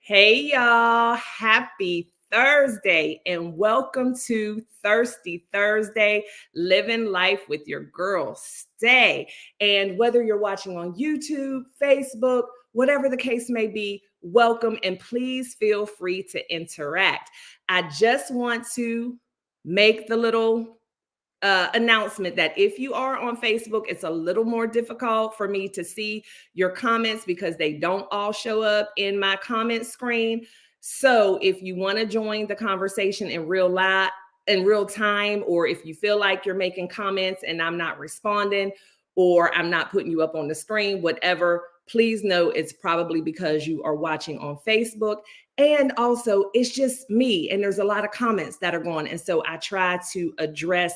Hey y'all, happy Thursday and welcome to Thirsty Thursday, Living Life with your girl, Stae. And whether you're watching on YouTube, Facebook, whatever the case may be, welcome and please feel free to interact. I just want to make the little announcement that if you are on Facebook, it's a little more difficult for me to see your comments because they don't all show up in my comment screen. So if you want to join the conversation in real time, or if you feel like you're making comments and I'm not responding, or I'm not putting you up on the screen, whatever, please know it's probably because you are watching on Facebook. And also, it's just me, and there's a lot of comments that are going. And so I try to address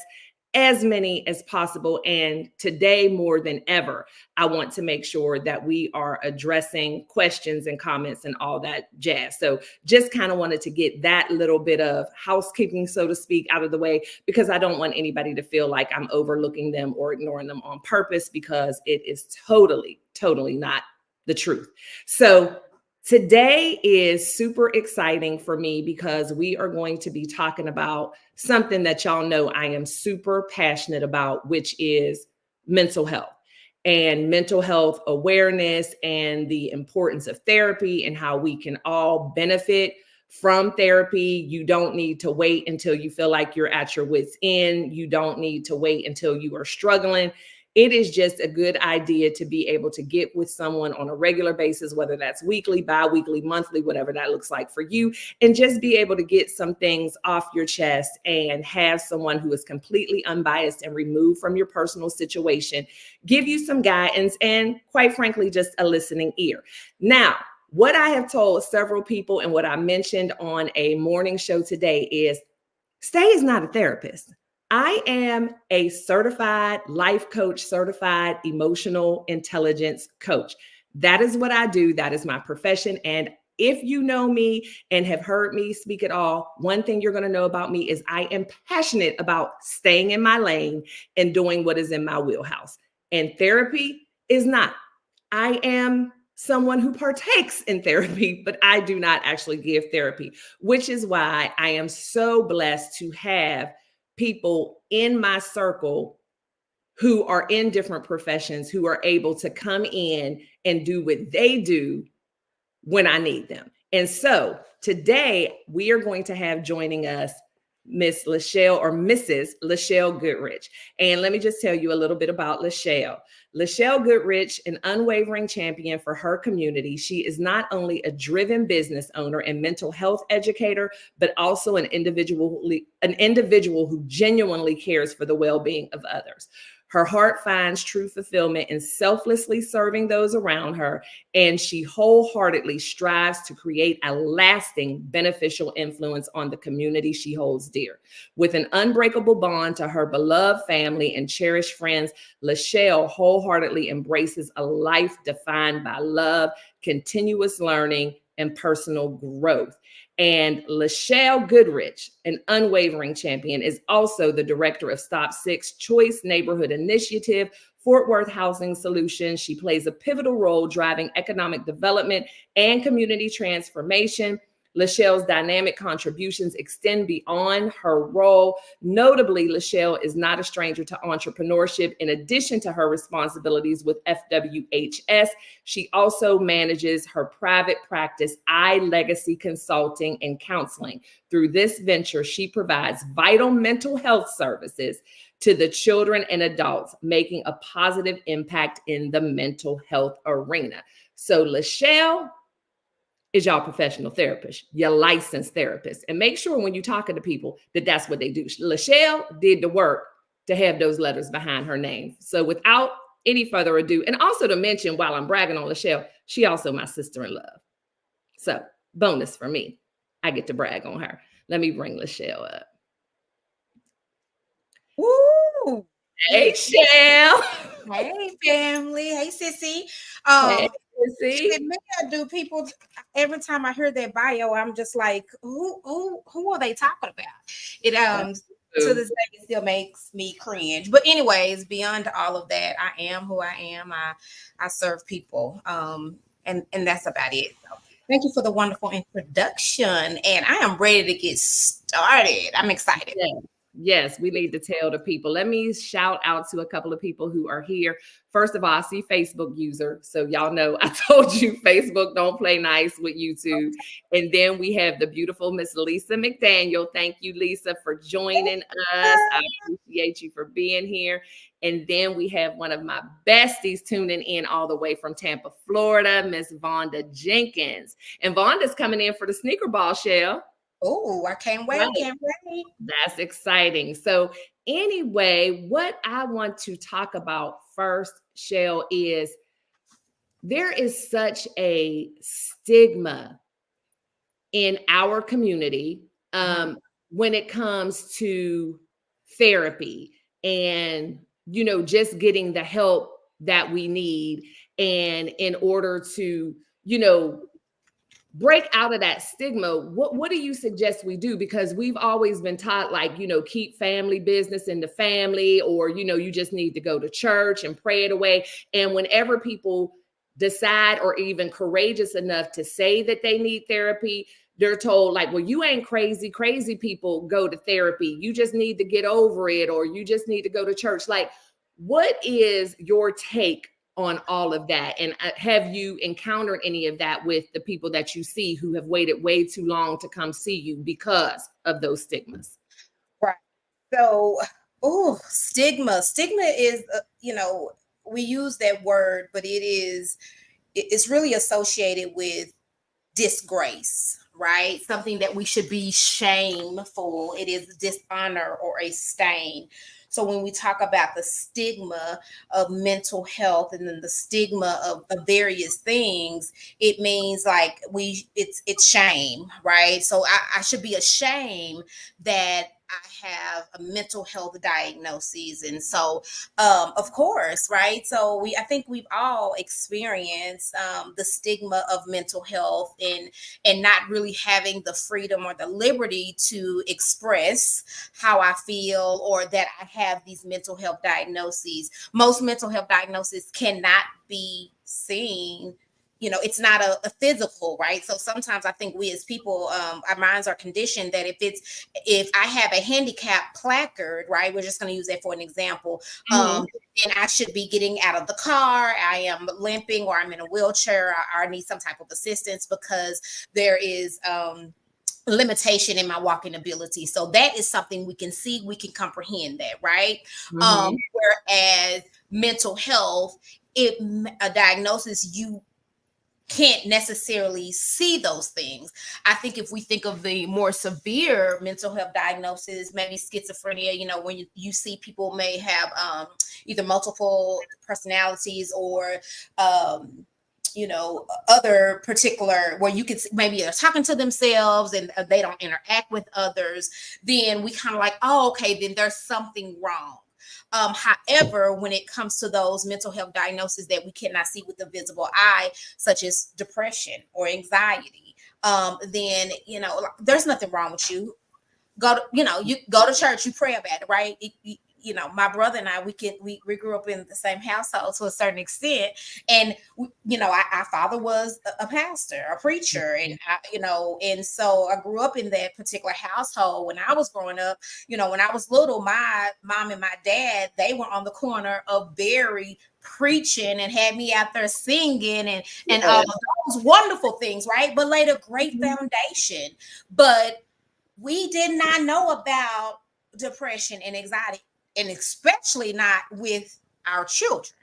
as many as possible. And today, more than ever, I want to make sure that we are addressing questions and comments and all that jazz. So just kind of wanted to get that little bit of housekeeping, so to speak, out of the way, because I don't want anybody to feel like I'm overlooking them or ignoring them on purpose, because it is totally not the truth. So today is super exciting for me because we are going to be talking about something that y'all know I am super passionate about, which is mental health and mental health awareness and the importance of therapy and how we can all benefit from therapy. You don't need to wait until you feel like you're at your wit's end. You don't need to wait until you are struggling. It is just a good idea to be able to get with someone on a regular basis, whether that's weekly, bi-weekly, monthly, whatever that looks like for you, and just be able to get some things off your chest and have someone who is completely unbiased and removed from your personal situation give you some guidance and, quite frankly, just a listening ear. Now, what I have told several people and what I mentioned on a morning show today is Stae is not a therapist. I am a certified life coach, certified emotional intelligence coach. That is what I do. That is my profession. And if you know me and have heard me speak at all, one thing you're going to know about me is I am passionate about staying in my lane and doing what is in my wheelhouse. And therapy is not. I am someone who partakes in therapy, but I do not actually give therapy, which is why I am so blessed to have people in my circle who are in different professions who are able to come in and do what they do when I need them. And so today we are going to have joining us Miss LaChelle, or Mrs. LaChelle Goodrich. And let me just tell you a little bit about LaChelle. LaChelle Goodrich, an unwavering champion for her community. She is not only a driven business owner and mental health educator, but also an individual who genuinely cares for the well-being of others. Her heart finds true fulfillment in selflessly serving those around her, and she wholeheartedly strives to create a lasting beneficial influence on the community she holds dear. With an unbreakable bond to her beloved family and cherished friends, LaChelle wholeheartedly embraces a life defined by love, continuous learning, and personal growth. And LaChelle Goodrich, an unwavering champion, is also the director of Stop 6 Choice Neighborhood Initiative, Fort Worth Housing Solutions. She plays a pivotal role driving economic development and community transformation. LaChelle's dynamic contributions extend beyond her role. Notably, LaChelle is not a stranger to entrepreneurship. In addition to her responsibilities with FWHS, she also manages her private practice, iLegacy Consulting and Counseling. Through this venture, she provides vital mental health services to the children and adults, making a positive impact in the mental health arena. So LaChelle is y'all professional therapist, your licensed therapist. And make sure when you're talking to people that that's what they do. LaChelle did the work to have those letters behind her name. So without any further ado, and also to mention while I'm bragging on LaChelle, she also my sister-in-law. So bonus for me, I get to brag on her. Let me bring LaChelle up. Woo! Hey, Shell. Hey, family. Hey, Sissy. Hey, Sissy. Do people every time I hear their bio, I'm just like, who are they talking about? to too. this day, it still makes me cringe. But anyways, beyond all of that, I am who I am. I serve people, and that's about it. So, thank you for the wonderful introduction, and I am ready to get started. I'm excited. Yes. Yes, we need to tell the people. Let me shout out to a couple of people who are here. First of all, I see Facebook user. So y'all know I told you Facebook don't play nice with YouTube. And then we have the beautiful Miss Lisa McDaniel. Thank you, Lisa, for joining us. I appreciate you for being here. And then we have one of my besties tuning in all the way from Tampa, Florida, Miss Vonda Jenkins. And Vonda's coming in for the sneaker ball, Shell. Oh, I can't wait! Right. Can't wait! That's exciting. So, anyway, what I want to talk about first, Shell, is there is such a stigma in our community when it comes to therapy and, just getting the help that we need. And in order to, break out of that stigma, what do you suggest we do? Because we've always been taught, like, keep family business in the family, or you just need to go to church and pray it away. And whenever people decide, or even courageous enough to say that they need therapy, they're told, like, well, you ain't crazy. Crazy people go to therapy. You just need to get over it, or you just need to go to church. Like, what is your take on all of that? And have you encountered any of that with the people that you see who have waited way too long to come see you because of those stigmas? Right. So, stigma. Stigma is, we use that word, but it's really associated with disgrace, right? Something that we should be shameful. It is dishonor or a stain. So when we talk about the stigma of mental health and then the stigma of various things, it means like it's shame, right? So I should be ashamed that I have a mental health diagnosis. And so of course, right? So I think we've all experienced the stigma of mental health and not really having the freedom or the liberty to express how I feel, or that I have these mental health diagnoses. Most mental health diagnoses cannot be seen. It's not a physical, right? So sometimes I think we as people, our minds are conditioned that if I have a handicap placard, right, we're just going to use that for an example, then I should be getting out of the car. I am limping, or I'm in a wheelchair, or I need some type of assistance because there is limitation in my walking ability. So that is something we can see, we can comprehend that, right? Whereas mental health, a diagnosis, you can't necessarily see those things. I think if we think of the more severe mental health diagnosis, maybe schizophrenia, when you see people may have either multiple personalities, or other particular, where you could maybe they're talking to themselves and they don't interact with others, then we kind of like, oh, okay, then there's something wrong. However, when it comes to those mental health diagnoses that we cannot see with the visible eye, such as depression or anxiety, then there's nothing wrong with you. You go to church, you pray about it, right? My brother and I, we grew up in the same household to a certain extent, and our father was a pastor, a preacher, and and so I grew up in that particular household. When I was growing up, when I was little, my mom and my dad, they were on the corner of Berry preaching and had me out there singing and all of those wonderful things, right? But laid a great foundation. But we did not know about depression and anxiety, and especially not with our children,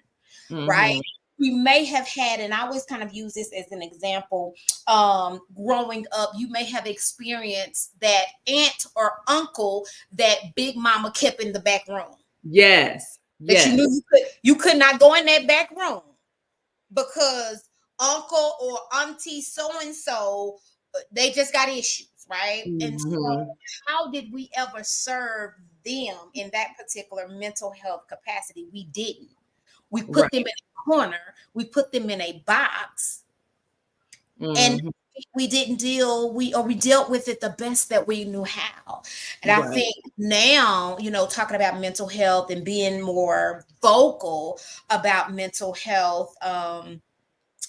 right? We may have had, and I always kind of use this as an example, growing up, you may have experienced that aunt or uncle that big mama kept in the back room. Yes. That you knew you could not go in that back room because uncle or auntie so-and-so, they just got issues, right? And so how did we ever serve them in that particular mental health capacity? We didn't. We put them in a corner, we put them in a box, and we didn't deal we dealt with it the best that we knew how. And I Right. think now, talking about mental health and being more vocal about mental health,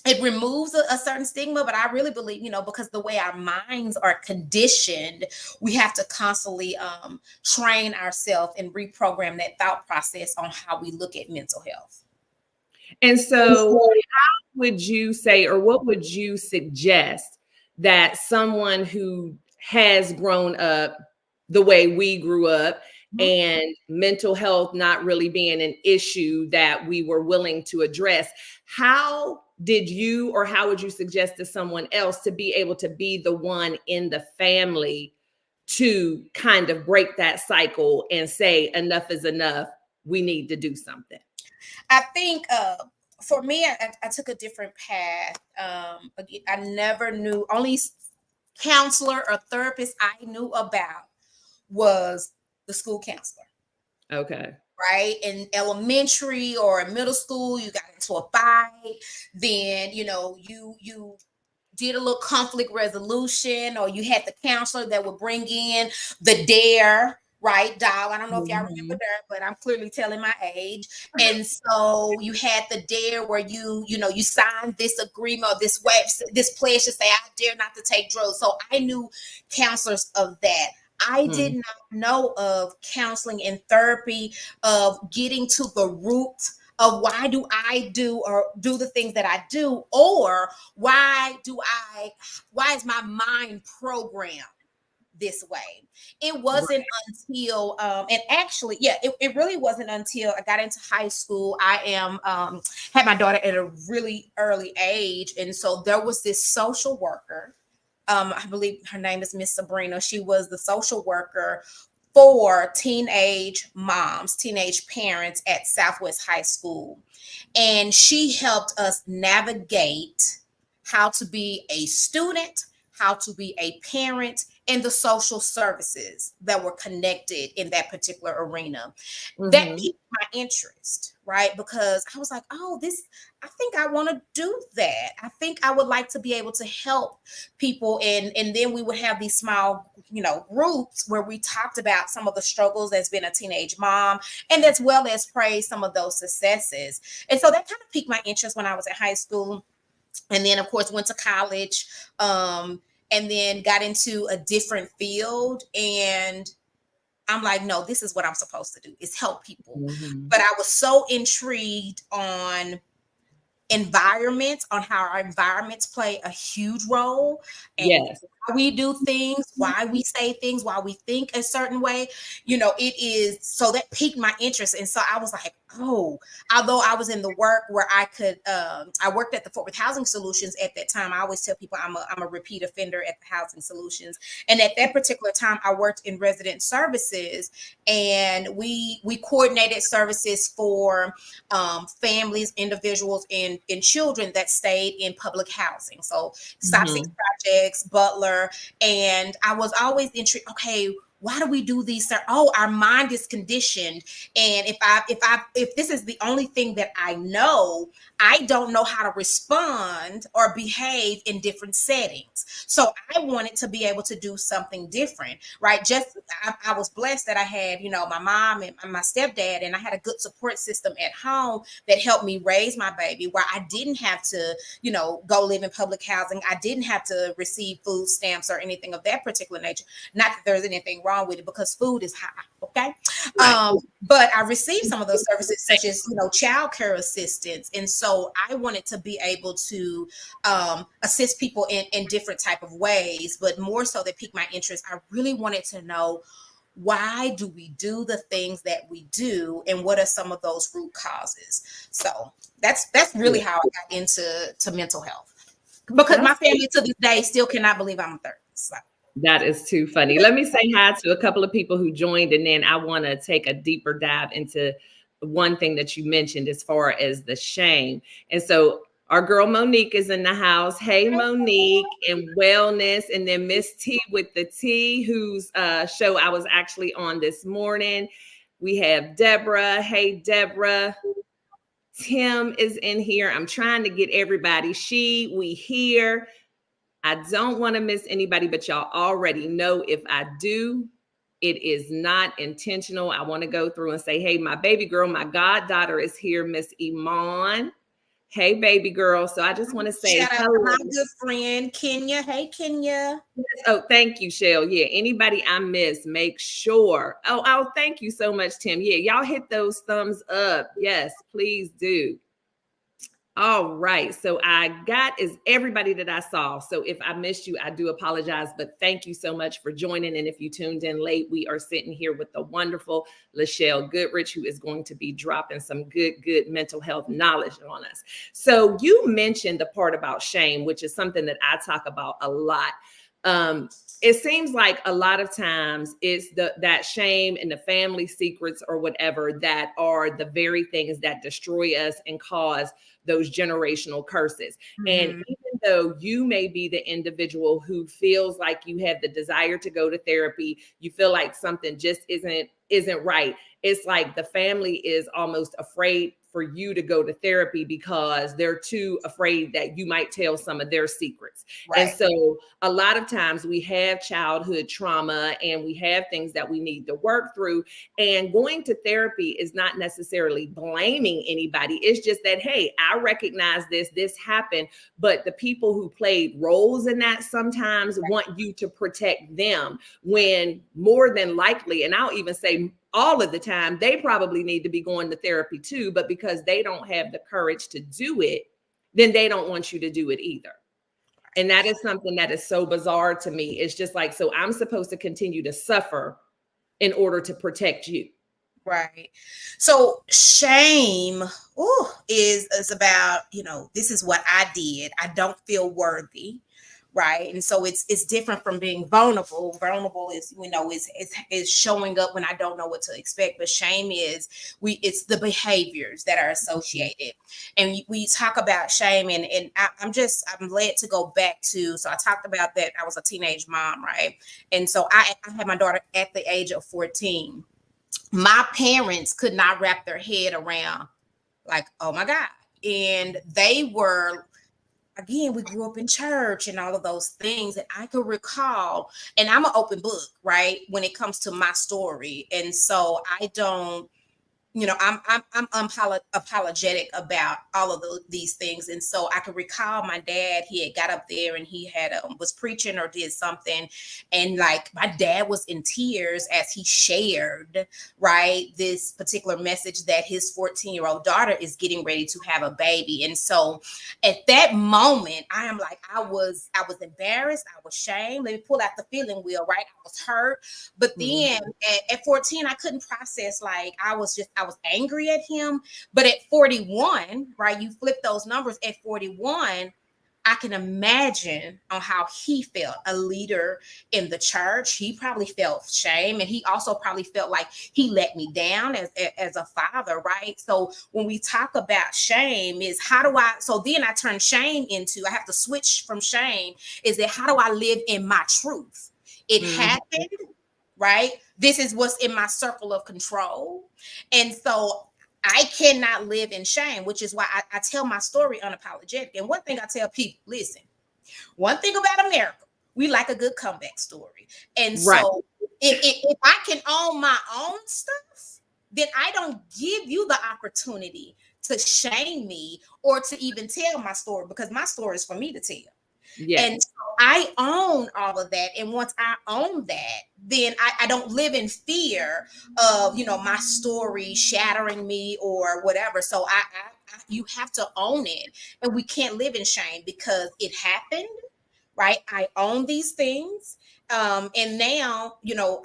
it removes a certain stigma, but I really believe, because the way our minds are conditioned, we have to constantly train ourselves and reprogram that thought process on how we look at mental health. And so, how would you say, or what would you suggest that someone who has grown up the way we grew up Mhm. and mental health not really being an issue that we were willing to address, how did you, or how would you suggest to someone else to be able to be the one in the family to kind of break that cycle and say, enough is enough, we need to do something? I think for me, I took a different path. I never knew, only counselor or therapist I knew about was the school counselor. Okay. Right, in elementary or in middle school, you got into a fight, then you did a little conflict resolution, or you had the counselor that would bring in the dare, right, dog. I don't know if y'all remember Mhm. that, but I'm clearly telling my age. And so you had the dare where you signed this agreement or this pledge to say, I dare not to take drugs. So I knew counselors of that. I did Mm. not know of counseling and therapy, of getting to the root of why do I do the things that I do, or why is my mind programmed this way. It wasn't until and actually, yeah, it really wasn't until I got into high school. I am had my daughter at a really early age, and so there was this social worker. I believe her name is Miss Sabrina. She was the social worker for teenage moms, teenage parents at Southwest High School. And she helped us navigate how to be a student, how to be a parent, and the social services that were connected in that particular arena. That Mhm. piqued my interest, right? Because I was like, oh, I think I want to do that. I think I would like to be able to help people. And then we would have these small, groups where we talked about some of the struggles as being a teenage mom, and as well as praise some of those successes. And so that kind of piqued my interest when I was in high school. And then of course went to college, and then got into a different field. And I'm like, no, this is what I'm supposed to do, is help people. Mhm. But I was so intrigued on environments, on how our environments play a huge role, and Yes. why we do things, why we say things, why we think a certain way. It is, so that piqued my interest. And so I was like, oh, although I was in the work where I worked at the Fort Worth Housing Solutions at that time. I always tell people I'm a repeat offender at the Housing Solutions. And at that particular time, I worked in resident services, and we coordinated services for families, individuals, and children that stayed in public housing. So Stop Six Mhm. Projects, Butler. And I was always intrigued, okay, why do we do these? Oh, our mind is conditioned. And if this is the only thing that I know, I don't know how to respond or behave in different settings. So I wanted to be able to do something different, right? I was blessed that I had, my mom and my stepdad, and I had a good support system at home that helped me raise my baby, where I didn't have to, go live in public housing. I didn't have to receive food stamps or anything of that particular nature. Not that there's anything wrong with it, because food is high. Okay. Right. But I received some of those services, such as, child care assistance. And so I wanted to be able to assist people in different type of ways, but more so that piqued my interest. I really wanted to know, why do we do the things that we do, and what are some of those root causes? So that's really how I got into mental health, because my That's family to this day still cannot believe I'm a therapist. So. That is too funny. Let me say hi to a couple of people who joined, and then I want to take a deeper dive into one thing that you mentioned as far as the shame. And so our girl Monique is in the house. Hey, Monique, and wellness. And then Miss T with the T, whose show I was actually on this morning. We have Deborah. Hey, Deborah. Tim is in here. I'm trying to get everybody. We here. I don't want to miss anybody, but y'all already know if I do, it is not intentional. I want to go through and say, hey, my baby girl, my goddaughter is here, Miss Iman. Hey, baby girl. So I just want to say Shout out to hello. my good friend, Kenya. Hey, Kenya. Oh, thank you, Shell. Yeah, anybody I miss, make sure. Oh, thank you so much, Tim. Yeah, y'all hit those thumbs up. Yes, please do. All right. So I got is everybody that I saw. So if I missed you, I do apologize, but thank you so much for joining. And if you tuned in late, we are sitting here with the wonderful LaChelle Goodrich, who is going to be dropping some good mental health knowledge on us. So you mentioned the part about shame, which is something that I talk about a lot. It seems like a lot of times it's that shame and the family secrets or whatever that are the very things that destroy us and cause those generational curses. And even though you may be the individual who feels like you have the desire to go to therapy, you feel like something just isn't right. It's like the family is almost afraid for you to go to therapy because they're too afraid that you might tell some of their secrets. Right. And so a lot of times we have childhood trauma and we have things that we need to work through. And going to therapy is not necessarily blaming anybody. It's just that, hey, I recognize this happened, but the people who played roles in that sometimes want you to protect them when more than likely, and I'll even say all of the time, they probably need to be going to therapy too, but because they don't have the courage to do it, then they don't want you to do it either. And that is something that is so bizarre to me. It's just like, so I'm supposed to continue to suffer in order to protect you. Right. So shame is about, this is what I did. I don't feel worthy. Right. And so it's different from being vulnerable. Vulnerable is, is showing up when I don't know what to expect. But shame is it's the behaviors that are associated. And we talk about shame and I'm led to go back to, so I talked about that. I was a teenage mom. Right. And so I had my daughter at the age of 14. My parents could not wrap their head around like, oh my God. And they were, again, we grew up in church and all of those things that I could recall. And I'm an open book, right? When it comes to my story. And so I don't, I'm apologetic about all of these things. And so I can recall my dad, he had got up there and he had was preaching or did something. And like my dad was in tears as he shared, right, this particular message that his 14-year-old daughter is getting ready to have a baby. And so at that moment, I am like, I was embarrassed. I was shamed. Let me pull out the feeling wheel, right? I was hurt. But then at 14, I couldn't process, like, I was angry at him. But at 41, right, you flip those numbers, at 41, I can imagine on how he felt, a leader in the church. He probably felt shame, and he also probably felt like he let me down as a father, right? So when we talk about shame is so then I turn shame into, I have to switch from shame, is that how do I live in my truth? It happened, right? This is what's in my circle of control. And so I cannot live in shame, which is why I tell my story unapologetic. And one thing I tell people, listen, one thing about America, we like a good comeback story. And so if I can own my own stuff, then I don't give you the opportunity to shame me or to even tell my story, because my story is for me to tell. Yes. And so I own all of that. And once I own that, then I don't live in fear of, my story shattering me or whatever. So you have to own it. And we can't live in shame because it happened, right? I own these things. And now,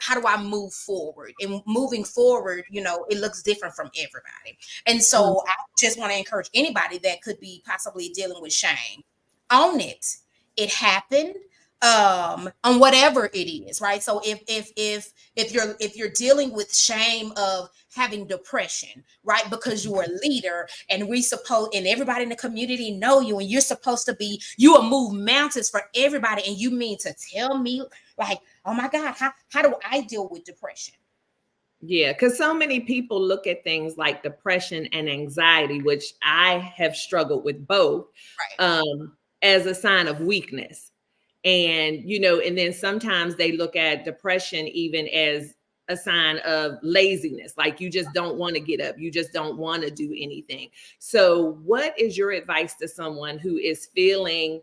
how do I move forward? And moving forward, it looks different from everybody. And so I just want to encourage anybody that could be possibly dealing with shame, own it. It happened, on whatever it is, right? So if you're dealing with shame of having depression, right, because you're a leader and everybody in the community know you, and you will move mountains for everybody, and you mean to tell me, like, oh my God, how do I deal with depression? Yeah, because so many people look at things like depression and anxiety, which I have struggled with both, as a sign of weakness. And, and then sometimes they look at depression even as a sign of laziness. Like you just don't want to get up. You just don't want to do anything. So what is your advice to someone who is feeling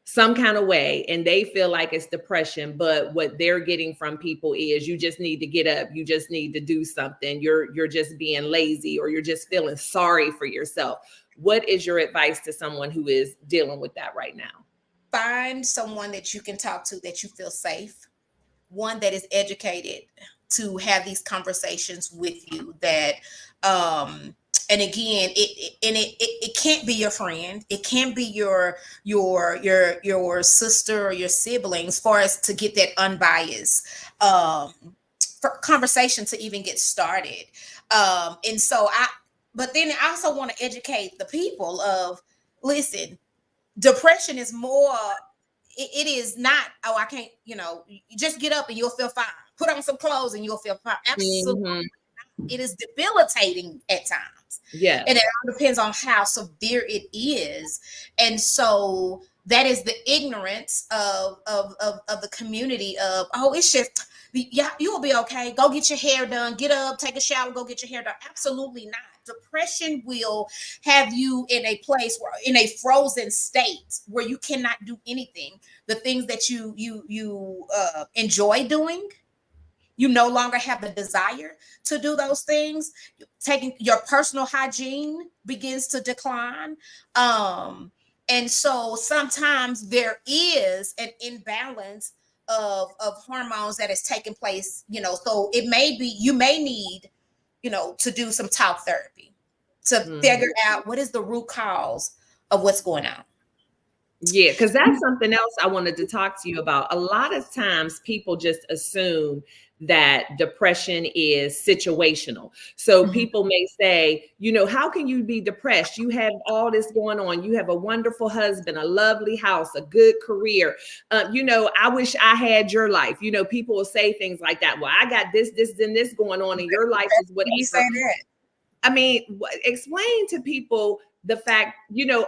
some kind of way and they feel like it's depression, but what they're getting from people is you just need to get up, you just need to do something, you're just being lazy, or you're just feeling sorry for yourself? What is your advice to someone who is dealing with that right now? Find someone that you can talk to that you feel safe, one that is educated to have these conversations with you, that and again, it can't be your friend, it can't be your sister or your siblings, for us to get that unbiased for conversation to even get started. And so but then I also want to educate the people of, listen, depression is more, it is not, oh, I can't, you just get up and you'll feel fine. Put on some clothes and you'll feel fine. Absolutely. Mm-hmm. It is debilitating at times. Yeah. And it all depends on how severe it is. And so that is the ignorance of the community of, oh, it's just, yeah, you will be okay. Go get your hair done. Get up, take a shower, go get your hair done. Absolutely not. Depression will have you in a place where, in a frozen state where you cannot do anything. The things that you enjoy doing, you no longer have the desire to do those things. Taking your personal hygiene begins to decline. And so sometimes there is an imbalance of hormones that is taking place, so it may be, you may need, to do some talk therapy to figure out what is the root cause of what's going on. Yeah, because that's something else I wanted to talk to you about. A lot of times people just assume that depression is situational. So people may say, how can you be depressed? You have all this going on. You have a wonderful husband, a lovely house, a good career. I wish I had your life. People will say things like that. Well, I got this, and this going on, and your life is whatever. You say that. I mean, explain to people the fact,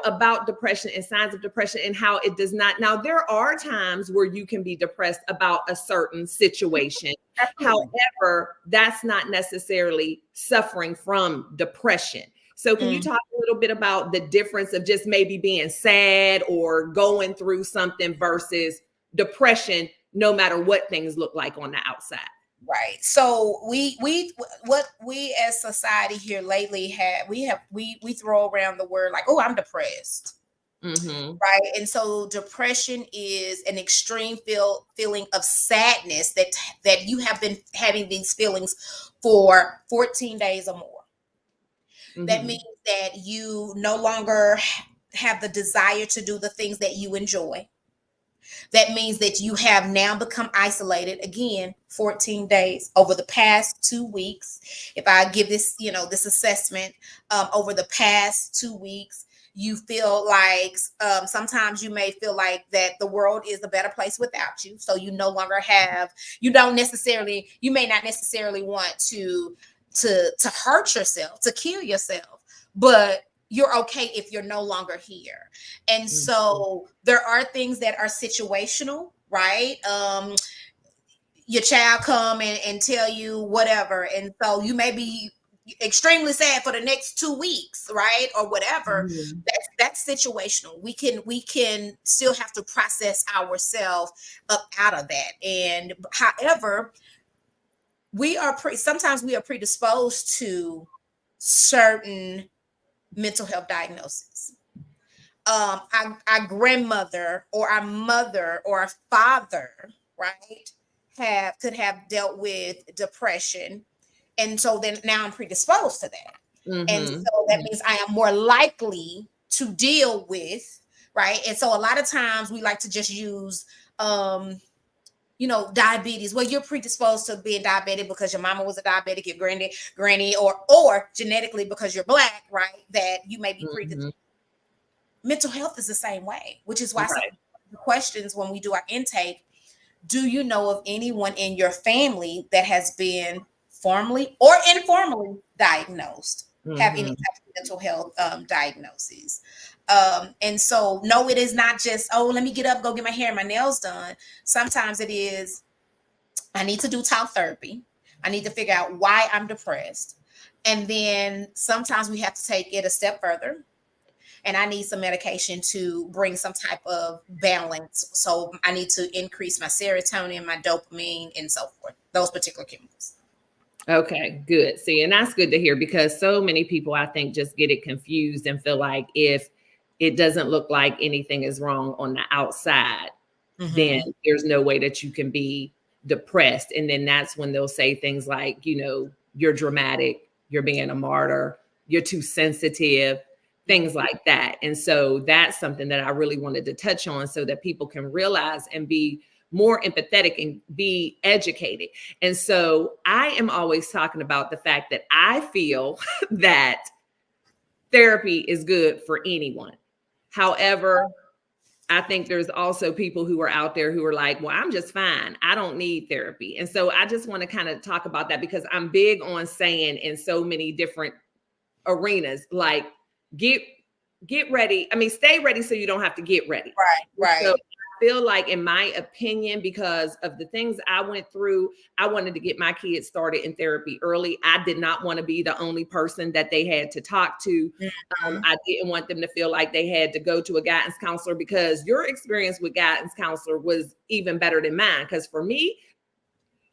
about depression and signs of depression and how it does not. Now, there are times where you can be depressed about a certain situation. However, that's not necessarily suffering from depression. So can you talk a little bit about the difference of just maybe being sad or going through something versus depression, no matter what things look like on the outside? Right. So what we as society here lately we throw around the word like, oh, I'm depressed. Right. And so depression is an extreme feeling of sadness that you have been having these feelings for 14 days or more. That means that you no longer have the desire to do the things that you enjoy. That means that you have now become isolated again, 14 days over the past 2 weeks. If I give this, this assessment, over the past 2 weeks, you feel like sometimes you may feel like that the world is a better place without you. So you no longer have, you may not necessarily want to hurt yourself, to kill yourself, but you're okay if you're no longer here. And so there are things that are situational, right? Your child come and tell you whatever. And so you may be extremely sad for the next 2 weeks, right? Or whatever. That's situational. We can still have to process ourselves up out of that. And however, sometimes we are predisposed to certain mental health diagnosis. Our grandmother or our mother or our father, right, could have dealt with depression, and so then now I'm predisposed to that, and so that means I am more likely to deal with, right. And so a lot of times we like to just use diabetes. Well, you're predisposed to being diabetic because your mama was a diabetic, your granny, or genetically because you're Black, right? That you may be predisposed. Mental health is the same way, which is why some of the questions when we do our intake, do you know of anyone in your family that has been formally or informally diagnosed, have any type of mental health diagnoses. And so, no, it is not just, oh, let me get up, go get my hair and my nails done. Sometimes it is, I need to do talk therapy. I need to figure out why I'm depressed. And then sometimes we have to take it a step further. And I need some medication to bring some type of balance. So I need to increase my serotonin, my dopamine, and so forth, those particular chemicals. Okay, good. See, and that's good to hear because so many people, I think, just get it confused and feel like if it doesn't look like anything is wrong on the outside, then there's no way that you can be depressed. And then that's when they'll say things like, you're dramatic, you're being a martyr, you're too sensitive, things like that. And so that's something that I really wanted to touch on so that people can realize and be more empathetic and be educated. And so I am always talking about the fact that I feel that therapy is good for anyone. However, I think there's also people who are out there who are like, well, I'm just fine. I don't need therapy. And so I just want to kind of talk about that because I'm big on saying in so many different arenas, like get ready. I mean, stay ready so you don't have to get ready. Right. So I feel like, in my opinion, because of the things I went through, I wanted to get my kids started in therapy early. I did not want to be the only person that they had to talk to. I didn't want them to feel like they had to go to a guidance counselor, because your experience with guidance counselor was even better than mine. Because for me,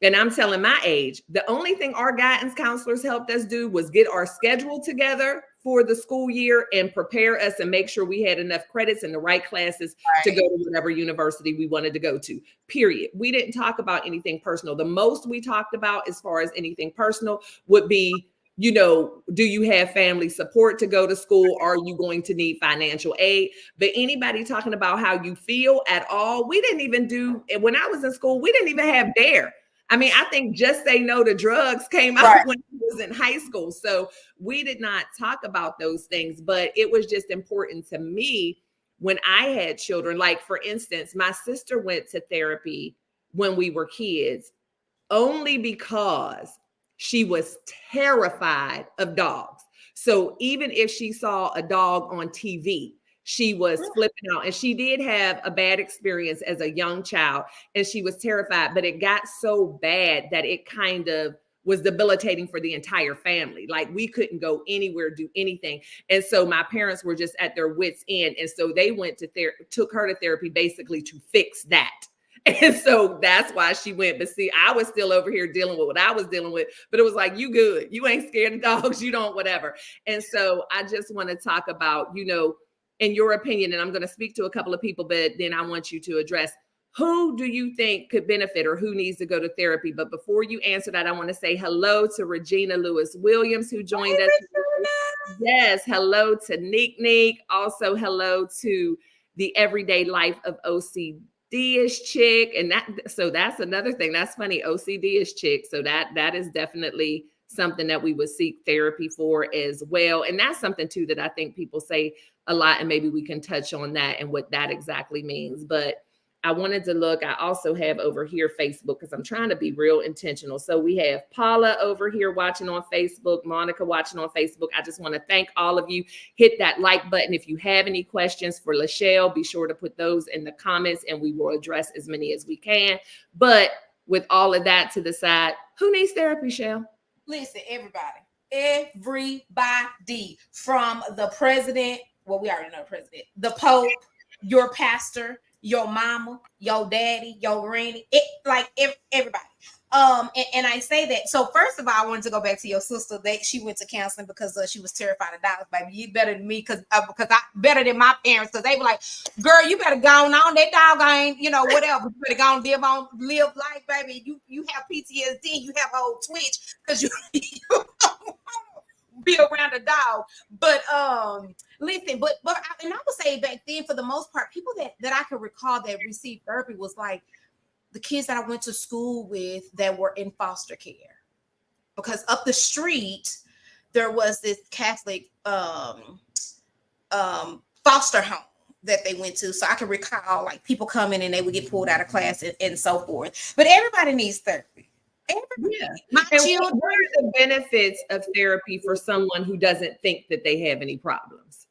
and I'm telling my age, the only thing our guidance counselors helped us do was get our schedule together for the school year and prepare us and make sure we had enough credits in the right classes to go to whatever university we wanted to go to, period. We didn't talk about anything personal. The most we talked about as far as anything personal would be, do you have family support to go to school? Are you going to need financial aid? But anybody talking about how you feel at all, we didn't even do. When I was in school, we didn't even have DARE. I mean, I think Just Say No to Drugs came out when I was in high school. So we did not talk about those things, but it was just important to me when I had children. Like, for instance, my sister went to therapy when we were kids only because she was terrified of dogs. So even if she saw a dog on TV, she was flipping out. And she did have a bad experience as a young child, and she was terrified, but it got so bad that it kind of was debilitating for the entire family. Like, we couldn't go anywhere, do anything. And so my parents were just at their wits' end. And so they went to took her to therapy basically to fix that. And so that's why she went. But see, I was still over here dealing with what I was dealing with, but it was like, you good. You ain't scared of dogs. You don't, whatever. And so I just want to talk about, in your opinion, and I'm going to speak to a couple of people, but then I want you to address, who do you think could benefit or who needs to go to therapy? But before you answer that, I want to say hello to Regina Lewis Williams, who joined us. Yes. Hello to Nick. Also, hello to the Everyday Life of OCD-ish chick. And so that's another thing. That's funny. OCD-ish chick. So that is definitely something that we would seek therapy for as well. And that's something too that I think people say a lot, and maybe we can touch on that and what that exactly means. But I wanted to look, I also have over here Facebook, because I'm trying to be real intentional. So we have Paula over here watching on Facebook, Monica watching on Facebook. I just want to thank all of you. Hit that like button. If you have any questions for LaChelle, be sure to put those in the comments and we will address as many as we can. But with all of that to the side, who needs therapy, Shell? Listen, everybody, from the president. Well, we already know the president, the Pope, your pastor, your mama, your daddy, your granny, everybody. And I say that. So first of all, I wanted to go back to your sister that she went to counseling because she was terrified of dogs. Baby, you better than me because I better than my parents, because they were like, girl, you better go on that dog ain't, whatever. You better go and live life, baby. You have PTSD, you have a whole twitch because you be around a dog. But listen, but I would say back then, for the most part, people that I could recall that received therapy was like the kids that I went to school with that were in foster care. Because up the street there was this Catholic foster home that they went to. So I can recall like people coming and they would get pulled out of class and so forth. But everybody needs therapy. Yeah. Everybody, my And children. what are the benefits of therapy for someone who doesn't think that they have any problems?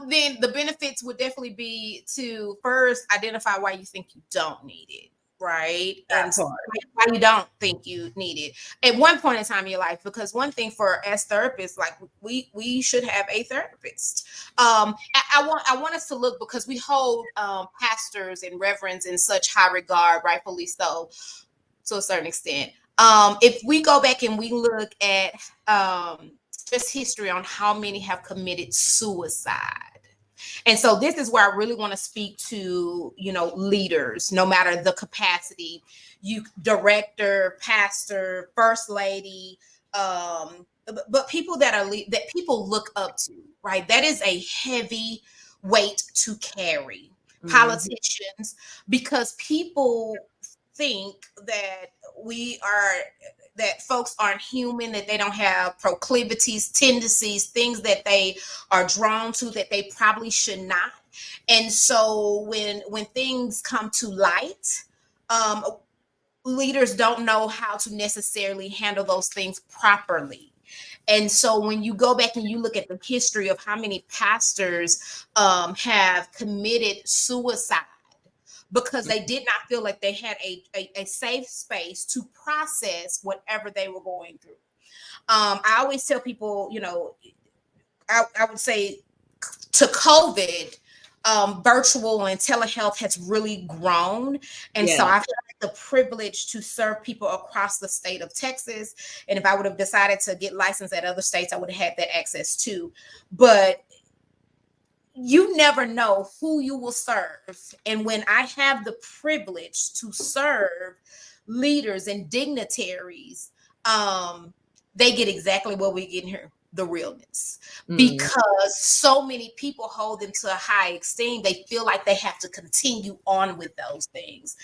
Then the benefits would definitely be to first identify why you think you don't need it, right? And That part. why you don't think you need it at one point in time in your life. Because one thing for as therapists, like we should have a therapist. I want us to look, because we hold pastors and reverends in such high regard, rightfully so, to a certain extent. If we go back and we look at just history on how many have committed suicide. And so this is where I really want to speak to, leaders, no matter the capacity, you director, pastor, first lady, but people that that people look up to, right? That is a heavy weight to carry. Politicians, because people think that that folks aren't human, that they don't have proclivities, tendencies, things that they are drawn to that they probably should not. And so when things come to light, um, leaders don't know how to necessarily handle those things properly. And so when you go back and you look at the history of how many pastors have committed suicide because they did not feel like they had a safe space to process whatever they were going through. I always tell people, I would say to COVID, virtual and telehealth has really grown. And so Yeah. I've had the privilege to serve people across the state of Texas. And if I would have decided to get licensed at other states, I would have had that access too. But you never know who you will serve. And when I have the privilege to serve leaders and dignitaries, they get exactly what we get here, the realness. Because so many people hold them to a high esteem, they feel like they have to continue on with those things.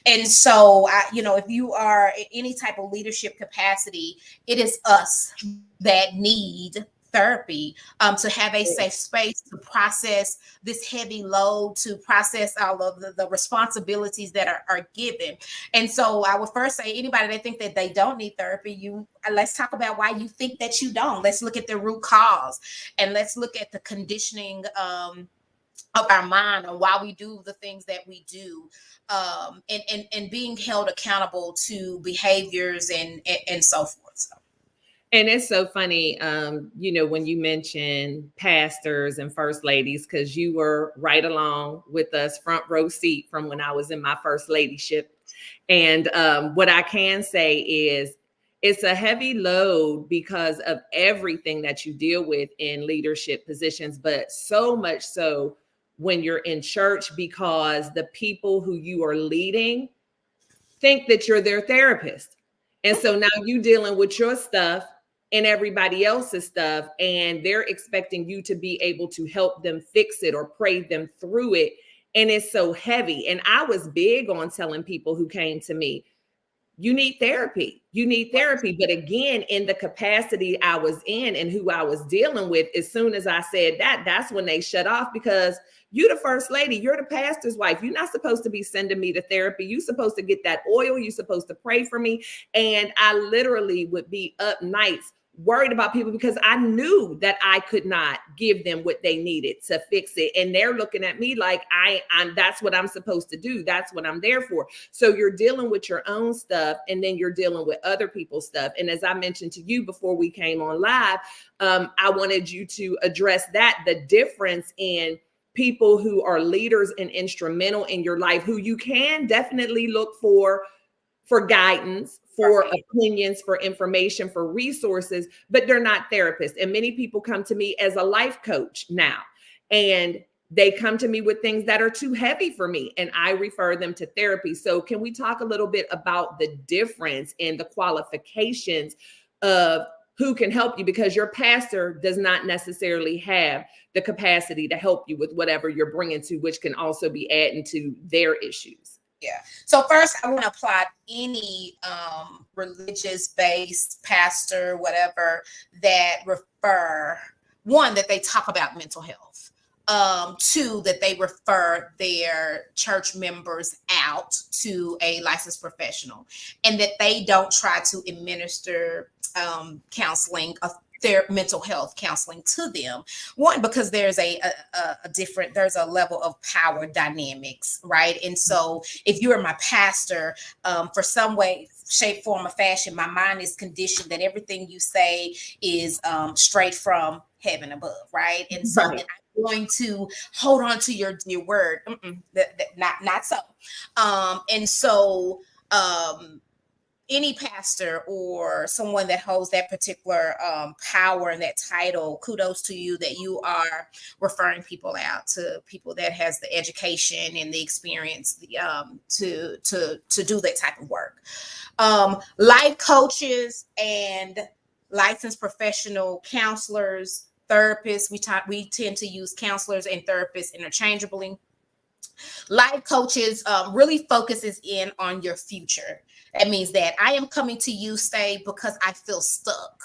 And so, if you are in any type of leadership capacity, it is us that need therapy, to have a safe space to process this heavy load, to process all of the responsibilities that are given. And so I would first say, anybody that think that they don't need therapy, let's talk about why you think that you don't. Let's look at the root cause, and let's look at the conditioning of our mind and why we do the things that we do, and being held accountable to behaviors and so forth. So. And it's so funny, when you mention pastors and first ladies, because you were right along with us, front row seat from when I was in my first ladyship. And what I can say is it's a heavy load because of everything that you deal with in leadership positions, but so much so when you're in church, because the people who you are leading think that you're their therapist. And so now you dealing with your stuff and everybody else's stuff, and they're expecting you to be able to help them fix it or pray them through it. And it's so heavy. And I was big on telling people who came to me, you need therapy. You need therapy. But again, in the capacity I was in and who I was dealing with, as soon as I said that, that's when they shut off, because you're the first lady. You're the pastor's wife. You're not supposed to be sending me to therapy. You're supposed to get that oil. You're supposed to pray for me. And I literally would be up nights worried about people, because I knew that I could not give them what they needed to fix it. And they're looking at me like I'm that's what I'm supposed to do. That's what I'm there for. So you're dealing with your own stuff, and then you're dealing with other people's stuff. And as I mentioned to you before we came on live, I wanted you to address the difference in people who are leaders and instrumental in your life, who you can definitely look for guidance, for opinions, for information, for resources, but they're not therapists. And many people come to me as a life coach now, and they come to me with things that are too heavy for me, and I refer them to therapy. So can we talk a little bit about the difference in the qualifications of who can help you? Because your pastor does not necessarily have the capacity to help you with whatever you're bringing to, which can also be adding to their issues. Yeah. So first, I want to apply any religious-based pastor, whatever, that they talk about mental health. Two, that they refer their church members out to a licensed professional, and that they don't try to administer counseling of their mental health counseling to them. One, because there's a different, there's a level of power dynamics, right? And so if you are my pastor, for some way, shape, form, or fashion, my mind is conditioned that everything you say is straight from heaven above, right? And so Right. then I'm going to hold on to your word. Not so. And so any pastor or someone that holds that particular power and that title, kudos to you that you are referring people out to people that has the education and the experience to do that type of work. Life coaches and licensed professional counselors, therapists. We tend to use counselors and therapists interchangeably. Life coaches really focuses in on your future. That means that I am coming to you, Stae, because I feel stuck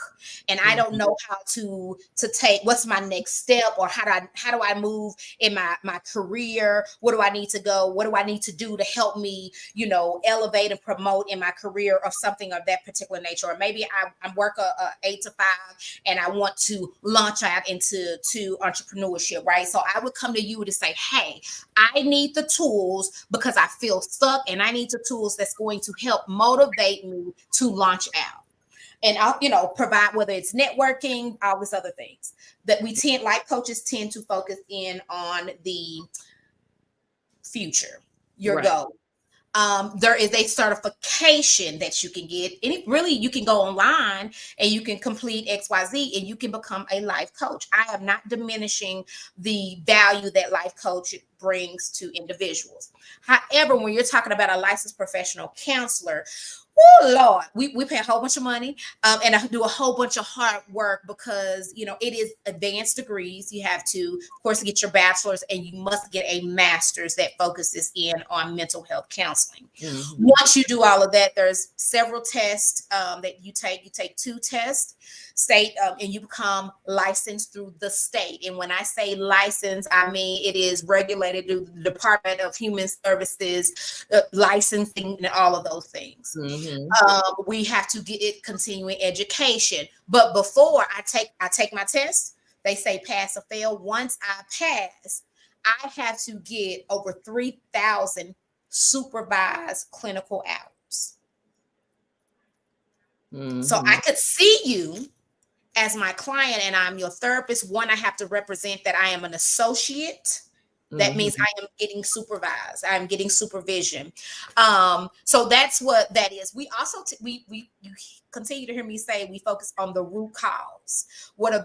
and I don't know how to take, what's my next step, or how do I move in my career? What do I need to go? What do I need to do to help me, elevate and promote in my career, or something of that particular nature? Or maybe I work a 8 to 5 and I want to launch out into entrepreneurship, right? So I would come to you to say, hey, I need the tools because I feel stuck, and I need the tools that's going to help motivate me to launch out. And I'll, provide, whether it's networking, all these other things that life coaches tend to focus in on the future, your goal. There is a certification that you can get, and you can go online and you can complete XYZ and you can become a life coach. I am not diminishing the value that life coach brings to individuals. However, when you're talking about a licensed professional counselor, oh Lord, we pay a whole bunch of money and I do a whole bunch of hard work, because it is advanced degrees. You have to, of course, get your bachelor's, and you must get a master's that focuses in on mental health counseling. Once you do all of that, there's several tests that you take. You take 2 tests, state, and you become licensed through the state. And when I say licensed, I mean it is regulated through the Department of Human Services, licensing, and all of those things. We have to get it continuing education. But before I take my test, they say pass or fail. Once I pass, I have to get over 3,000 supervised clinical hours. So I could see you as my client and I'm your therapist. One, I have to represent that I am an associate. That means I am getting supervised. I'm getting supervision. So that's what that is. We also you continue to hear me say we focus on the root cause. What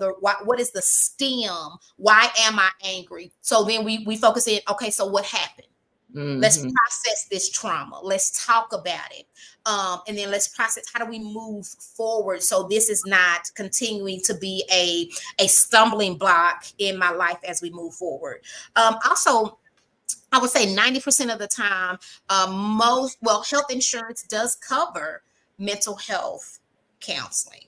is the stem? Why am I angry? So then we focus in. Okay, so what happened? Let's process this trauma. Let's talk about it. And then let's process, how do we move forward so this is not continuing to be a stumbling block in my life as we move forward. Also, I would say 90% of the time, health insurance does cover mental health counseling.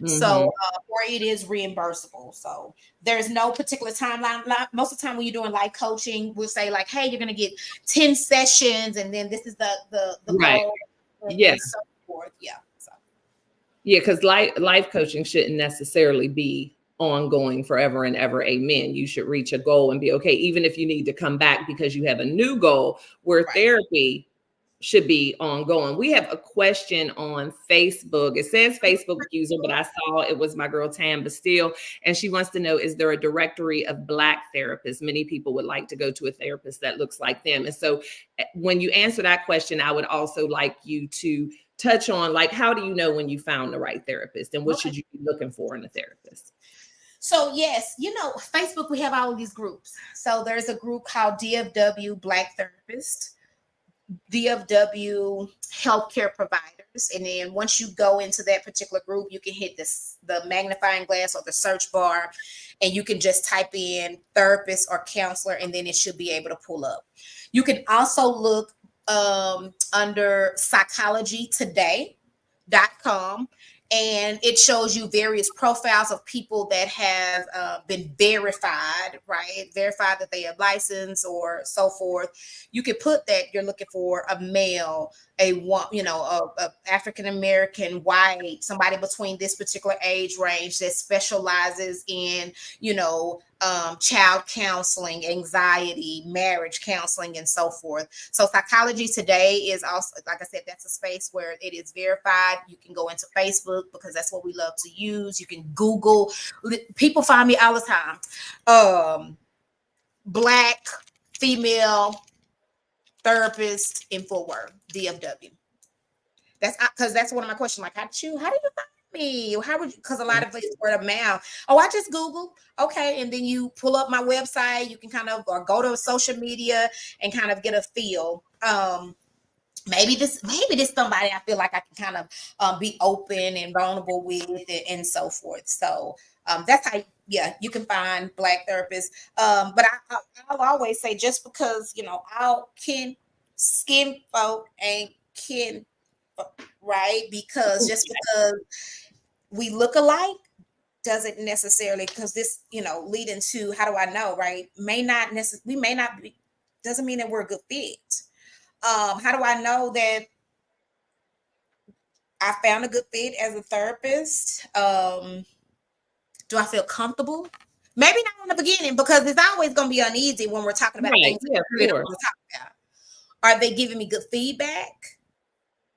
So, or it is reimbursable. So there's no particular timeline. Most of the time when you're doing life coaching, we'll say like, hey, you're going to get 10 sessions, and then this is the right. goal. And so forth. Yeah. So. Yeah, because life coaching shouldn't necessarily be ongoing forever and ever. Amen. You should reach a goal and be okay, even if you need to come back because you have a new goal, where therapy should be ongoing. We have a question on Facebook. It says Facebook user, but I saw it was my girl Tam Bastille, and she wants to know, is there a directory of Black therapists? Many people would like to go to a therapist that looks like them. And so when you answer that question, I would also like you to touch on, like, how do you know when you found the right therapist, and what should you be looking for in a therapist? So yes, Facebook, we have all of these groups. So there's a group called DFW Black Therapist, DFW Healthcare Providers. And then once you go into that particular group, you can hit the magnifying glass or the search bar, and you can just type in therapist or counselor, and then it should be able to pull up. You can also look under psychologytoday.com, and it shows you various profiles of people that have been verified, right? Verified that they have license or so forth. You could put that you're looking for a male, a African American, white, somebody between this particular age range that specializes in, child counseling, anxiety, marriage counseling, and so forth. So psychology today is also, like I said, that's a space where it is verified. You can go into Facebook because that's what we love to use. You can Google. People find me all the time. Black female therapist in Fort Worth, DFW. That's because that's one of my questions. Like, how did you find me? How would you? Because a lot of it's word of mouth. Oh, I just Googled. Okay, and then you pull up my website. You can kind of or go to social media and kind of get a feel. Maybe this somebody I feel like I can kind of be open and vulnerable with and so forth. So that's how you can find Black therapists. But I'll always say, just because all skin folk ain't kin, right? Because just because we look alike doesn't necessarily, because this lead into how do I know, right? We may not be, doesn't mean that we're a good fit. How do I know that I found a good fit as a therapist? Do I feel comfortable? Maybe not in the beginning, because it's always going to be uneasy when we're talking about things that we don't want to talk about. Are they giving me good feedback?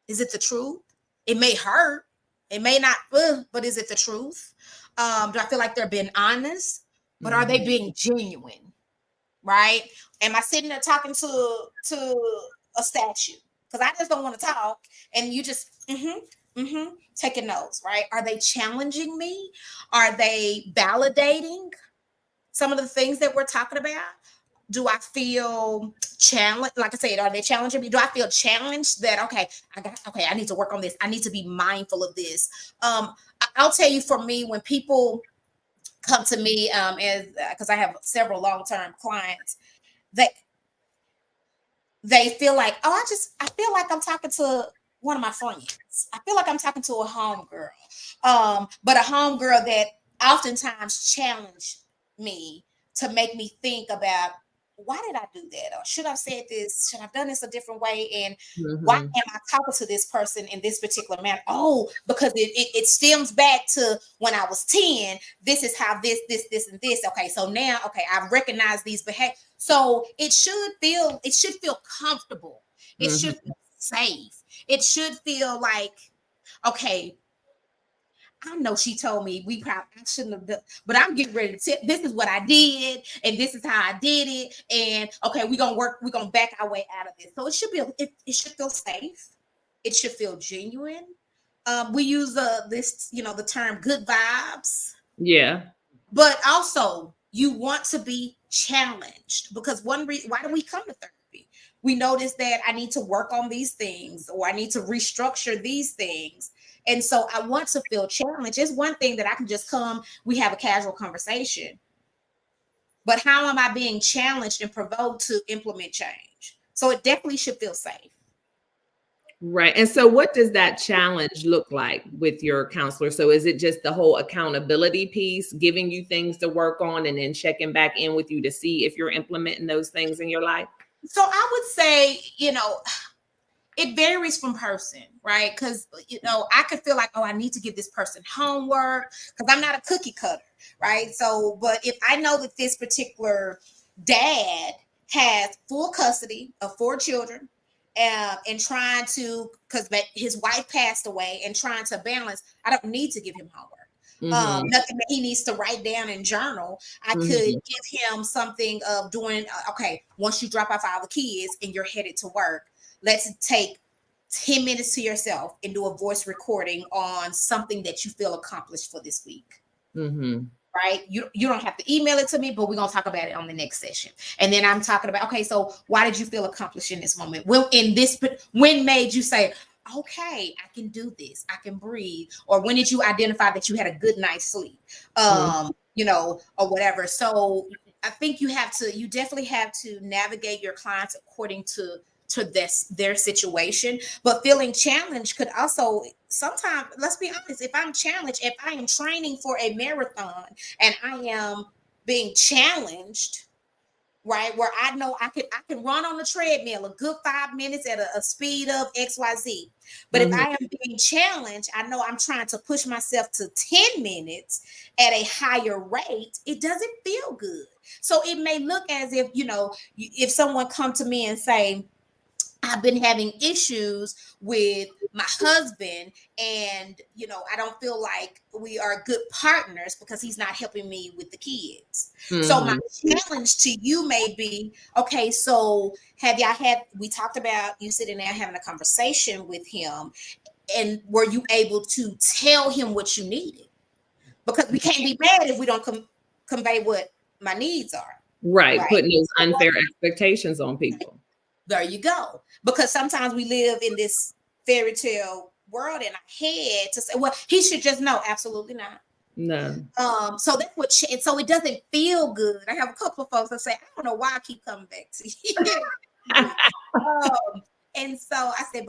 Is it the truth? It may hurt. It may not, but is it the truth? Do I feel like they're being honest? But are they being genuine? Right? Am I sitting there talking to a statue? Because I just don't want to talk, and you just taking notes, right? Are they challenging me? Are they validating some of the things that we're talking about? Do I feel challenged? Like I said, are they challenging me? Do I feel challenged that I need to work on this. I need to be mindful of this. I'll tell you, for me, when people come to me, because I have several long-term clients, they feel like, I feel like I'm talking to one of my friends. I feel like I'm talking to a homegirl, but a homegirl that oftentimes challenged me to make me think about, why did I do that? Or should I have said this? Should I have done this a different way? And why am I talking to this person in this particular manner? Oh, because it stems back to when I was 10. This is how this, and this. Okay, so now, I recognize these behaviors. So it should feel comfortable. It should feel safe. It should feel like, okay, I know she told me I shouldn't have done, but I'm getting ready to tell, this is what I did, and this is how I did it, and okay, we're gonna back our way out of this. So it should feel safe. It should feel genuine. We use the term good vibes. Yeah. But also, you want to be challenged, because why do we come to therapy? We notice that I need to work on these things, or I need to restructure these things. And so I want to feel challenged. It's one thing that I can just come, we have a casual conversation. But how am I being challenged and provoked to implement change? So it definitely should feel safe. Right. And so what does that challenge look like with your counselor? So is it just the whole accountability piece, giving you things to work on and then checking back in with you to see if you're implementing those things in your life? So I would say, it varies from person, right? Because, I could feel like, I need to give this person homework, because I'm not a cookie cutter, right? So, but if I know that this particular dad has full custody of 4 children, and trying to, because his wife passed away, and trying to balance, I don't need to give him homework. Nothing that he needs to write down and journal. I could give him something of doing, once you drop off all the kids and you're headed to work, let's take 10 minutes to yourself and do a voice recording on something that you feel accomplished for this week. Right? You don't have to email it to me, but we're going to talk about it on the next session. And then I'm talking about, so why did you feel accomplished in this moment? When made you say, okay, I can do this, I can breathe? Or when did you identify that you had a good night's sleep? Or whatever. So I think you definitely have to navigate your clients according to to their situation. But feeling challenged could also sometimes, let's be honest, if I'm challenged, if I am training for a marathon and I am being challenged, right, where I know I can run on the treadmill a good 5 minutes at a speed of XYZ. But if Mhm. I am being challenged, I know I'm trying to push myself to 10 minutes at a higher rate. It doesn't feel good. So it may look as if, if someone come to me and say, I've been having issues with my husband, and I don't feel like we are good partners because he's not helping me with the kids. So my Mhm. challenge to you may be, okay, so we talked about you sitting there having a conversation with him, and were you able to tell him what you needed? Because we can't be mad if we don't convey what my needs are, Right, right? putting those unfair expectations on people. There you go. Because sometimes we live in this fairy tale world in our head to say, well, he should just know. Absolutely not. No. So that's what, and so it doesn't feel good. I have a couple of folks that say, I don't know why I keep coming back to you. And so I said,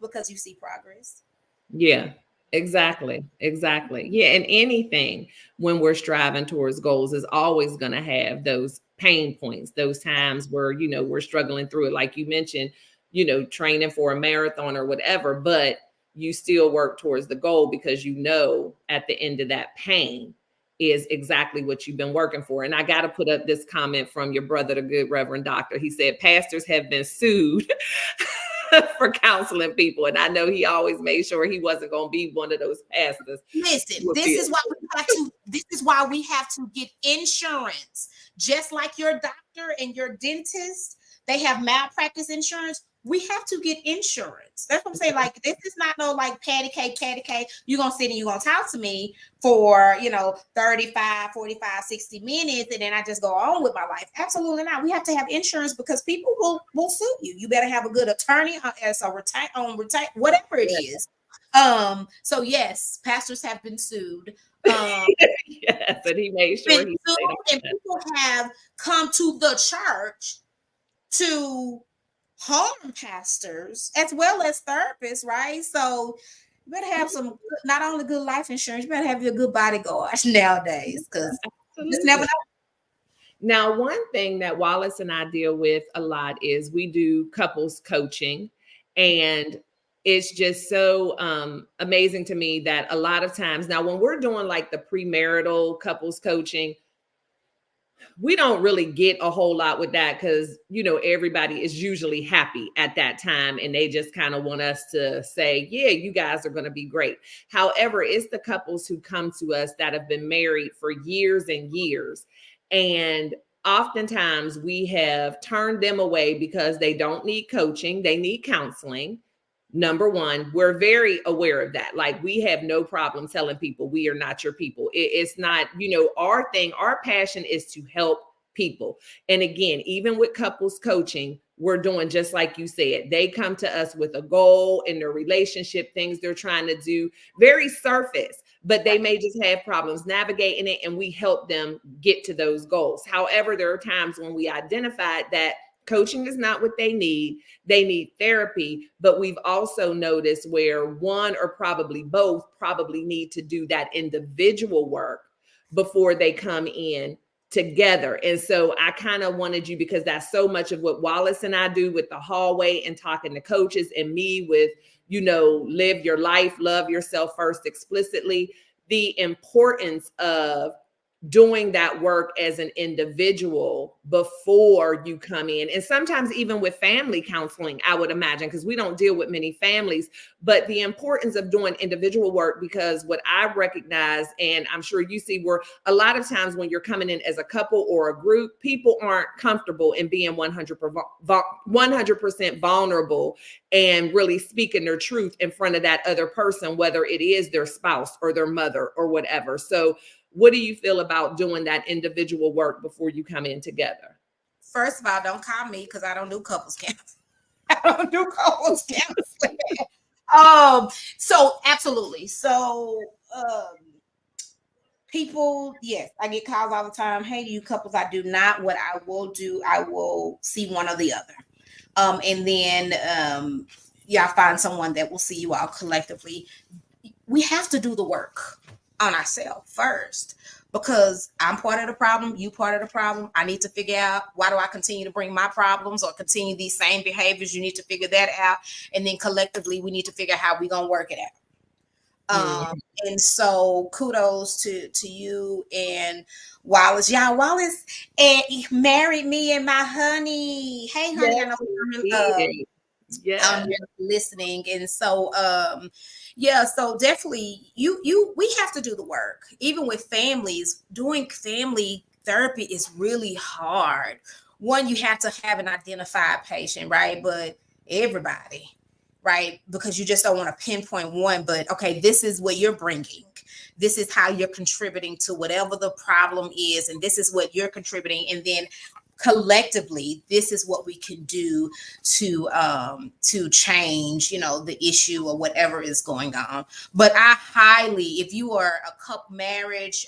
because you see progress. Yeah, exactly. Exactly. Yeah. And anything when we're striving towards goals is always going to have those pain points, those times where, we're struggling through it. Like you mentioned, training for a marathon or whatever, but you still work towards the goal because at the end of that pain is exactly what you've been working for. And I got to put up this comment from your brother, the good Reverend Doctor. He said, pastors have been sued for counseling people. And I know he always made sure he wasn't going to be one of those pastors. Listen, this is why we have to get insurance. Just like your doctor and your dentist, they have malpractice insurance. We have to get insurance. That's what I'm saying. Like, this is not no like patty cake. You're going to sit and you're going to talk to me for, 35, 45, 60 minutes. And then I just go on with my life. Absolutely not. We have to have insurance because people will sue you. You better have a good attorney as a whatever it is. So yes, pastors have been sued. Yes, and he made sure Been he sued, stayed on and that. people have come to the church to harm pastors as well as therapists, right? So you better have not only good life insurance, you better have your good bodyguards nowadays, because you just never Absolutely. Now, one thing that Wallace and I deal with a lot is we do couples coaching, and it's just so amazing to me that a lot of times now when we're doing like the premarital couples coaching, we don't really get a whole lot with that because everybody is usually happy at that time and they just kind of want us to say, yeah, you guys are going to be great. However, it's the couples who come to us that have been married for years and years, and oftentimes we have turned them away because they don't need coaching, they need counseling. Number one, we're very aware of that. Like, we have no problem telling people we are not your people. It's not, our thing, our passion is to help people. And again, even with couples coaching, we're doing just like you said. They come to us with a goal in their relationship, things they're trying to do, very surface, but they may just have problems navigating it, and we help them get to those goals. However, there are times when we identified that coaching is not what they need. They need therapy, but we've also noticed where one or probably both probably need to do that individual work before they come in together. And so I kind of wanted you, because that's so much of what Wallace and I do with the hallway and talking to coaches, and me with, live your life, love yourself first explicitly, the importance of doing that work as an individual before you come in. And sometimes even with family counseling, I would imagine, because we don't deal with many families, but the importance of doing individual work, because what I recognize, and I'm sure you see, where a lot of times when you're coming in as a couple or a group, people aren't comfortable in being 100% vulnerable and really speaking their truth in front of that other person, whether it is their spouse or their mother or whatever. So what do you feel about doing that individual work before you come in together? First of all, don't call me because I don't do couples counseling. I don't do couples counseling. So absolutely. So people, yes, I get calls all the time. Hey, you couples, I do not. What I will do, I will see one or the other. And then y'all find someone that will see you all collectively. We have to do the work on ourselves first, because I'm part of the problem, you part of the problem. I need to figure out, why do I continue to bring my problems or continue these same behaviors? You need to figure that out. And then collectively, we need to figure out how we're going to work it out. And so kudos to you and Wallace. Y'all, Wallace married me and my honey. Hey, honey, I know you're listening. And so yeah, so definitely we have to do the work. Even with families, doing family therapy is really hard. One, you have to have an identified patient, right? But everybody, right? Because you just don't want to pinpoint one, but okay, this is what you're bringing. This is how you're contributing to whatever the problem is, and this is what you're contributing. And then collectively, this is what we can do to change, the issue or whatever is going on. But I highly, if you are a couple marriage,